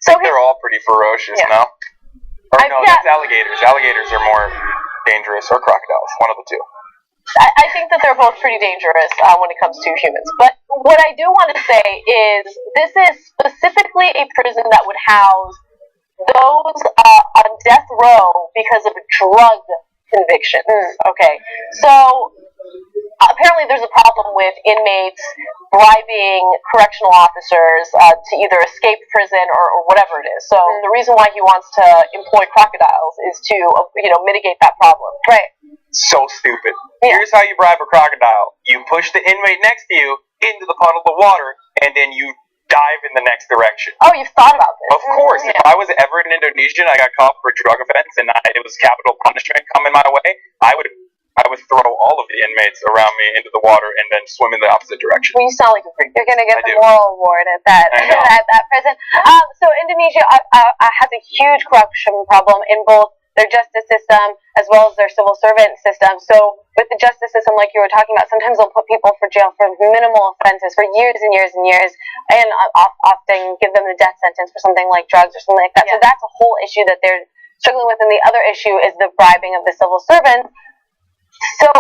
So they're all pretty ferocious now. Or that's alligators. Alligators are more dangerous, or crocodiles, one of the two. I think that they're both pretty dangerous when it comes to humans. But what I do want to say is this is specifically a prison that would house those on death row because of drug convictions. Okay, so apparently there's a problem with inmates bribing correctional officers to either escape prison or whatever it is. So the reason why he wants to employ crocodiles is to mitigate that problem. Right. So stupid. Here's how you bribe a crocodile. You push the inmate next to you into the puddle of water, and then you dive in the next direction. Oh, you've thought about this. Of course. If I was ever in Indonesia and I got caught for a drug offense and it was capital punishment coming my way, I would throw all of the inmates around me into the water and then swim in the opposite direction. Well, you sound like a freak. You're going to get the moral award at that prison. So Indonesia has a huge corruption problem in both their justice system as well as their civil servant system. So with the justice system, like you were talking about, sometimes they'll put people for jail for minimal offenses for years and years and years, and often give them the death sentence for something like drugs or something like that. So that's a whole issue that they're struggling with, and the other issue is the bribing of the civil servants. So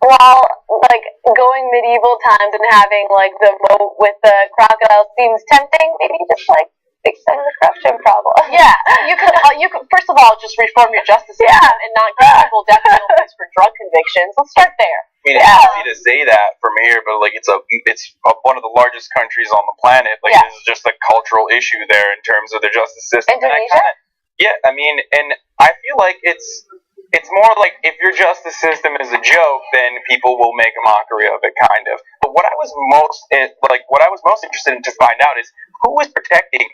while like going medieval times and having like the moat with the crocodile seems tempting, maybe just like fix some of the corruption problem. Yeah, you could first of all just reform your justice system and not give people death penalties for drug convictions. Let's start there. I mean, it's easy to say that from here, but like it's one of the largest countries on the planet. Like this is just a cultural issue there in terms of the justice system. Indonesia? I mean, and I feel like it's more like if your justice system is a joke, then people will make a mockery of it, kind of. But what I was most interested in to find out is who is protecting,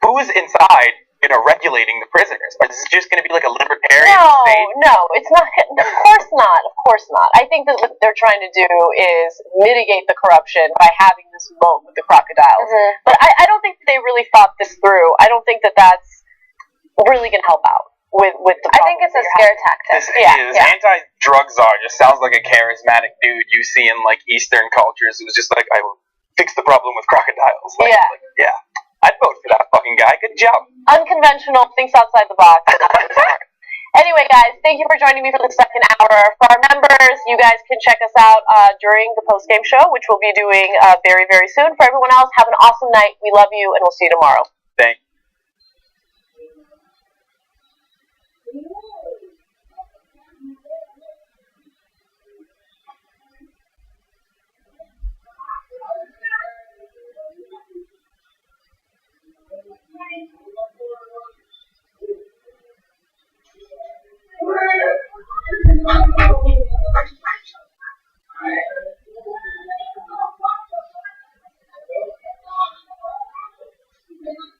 who is inside, regulating the prisoners. Is this just going to be like a libertarian state? No, it's not. Of course not. Of course not. I think that what they're trying to do is mitigate the corruption by having this moat with the crocodiles. Mm-hmm. But I don't think they really thought this through. I don't think that that's really going to help out with the I think it's a scare tactic. This anti-drug czar just sounds like a charismatic dude you see in like Eastern cultures who's just like, I will fix the problem with crocodiles. I'd vote for that fucking guy. Good job. Unconventional, thinks outside the box. Anyway, guys, thank you for joining me for the second hour. For our members, you guys can check us out during the post-game show, which we'll be doing very, very soon. For everyone else, have an awesome night. We love you, and we'll see you tomorrow. Thank you. Thank you.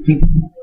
Mm-hmm.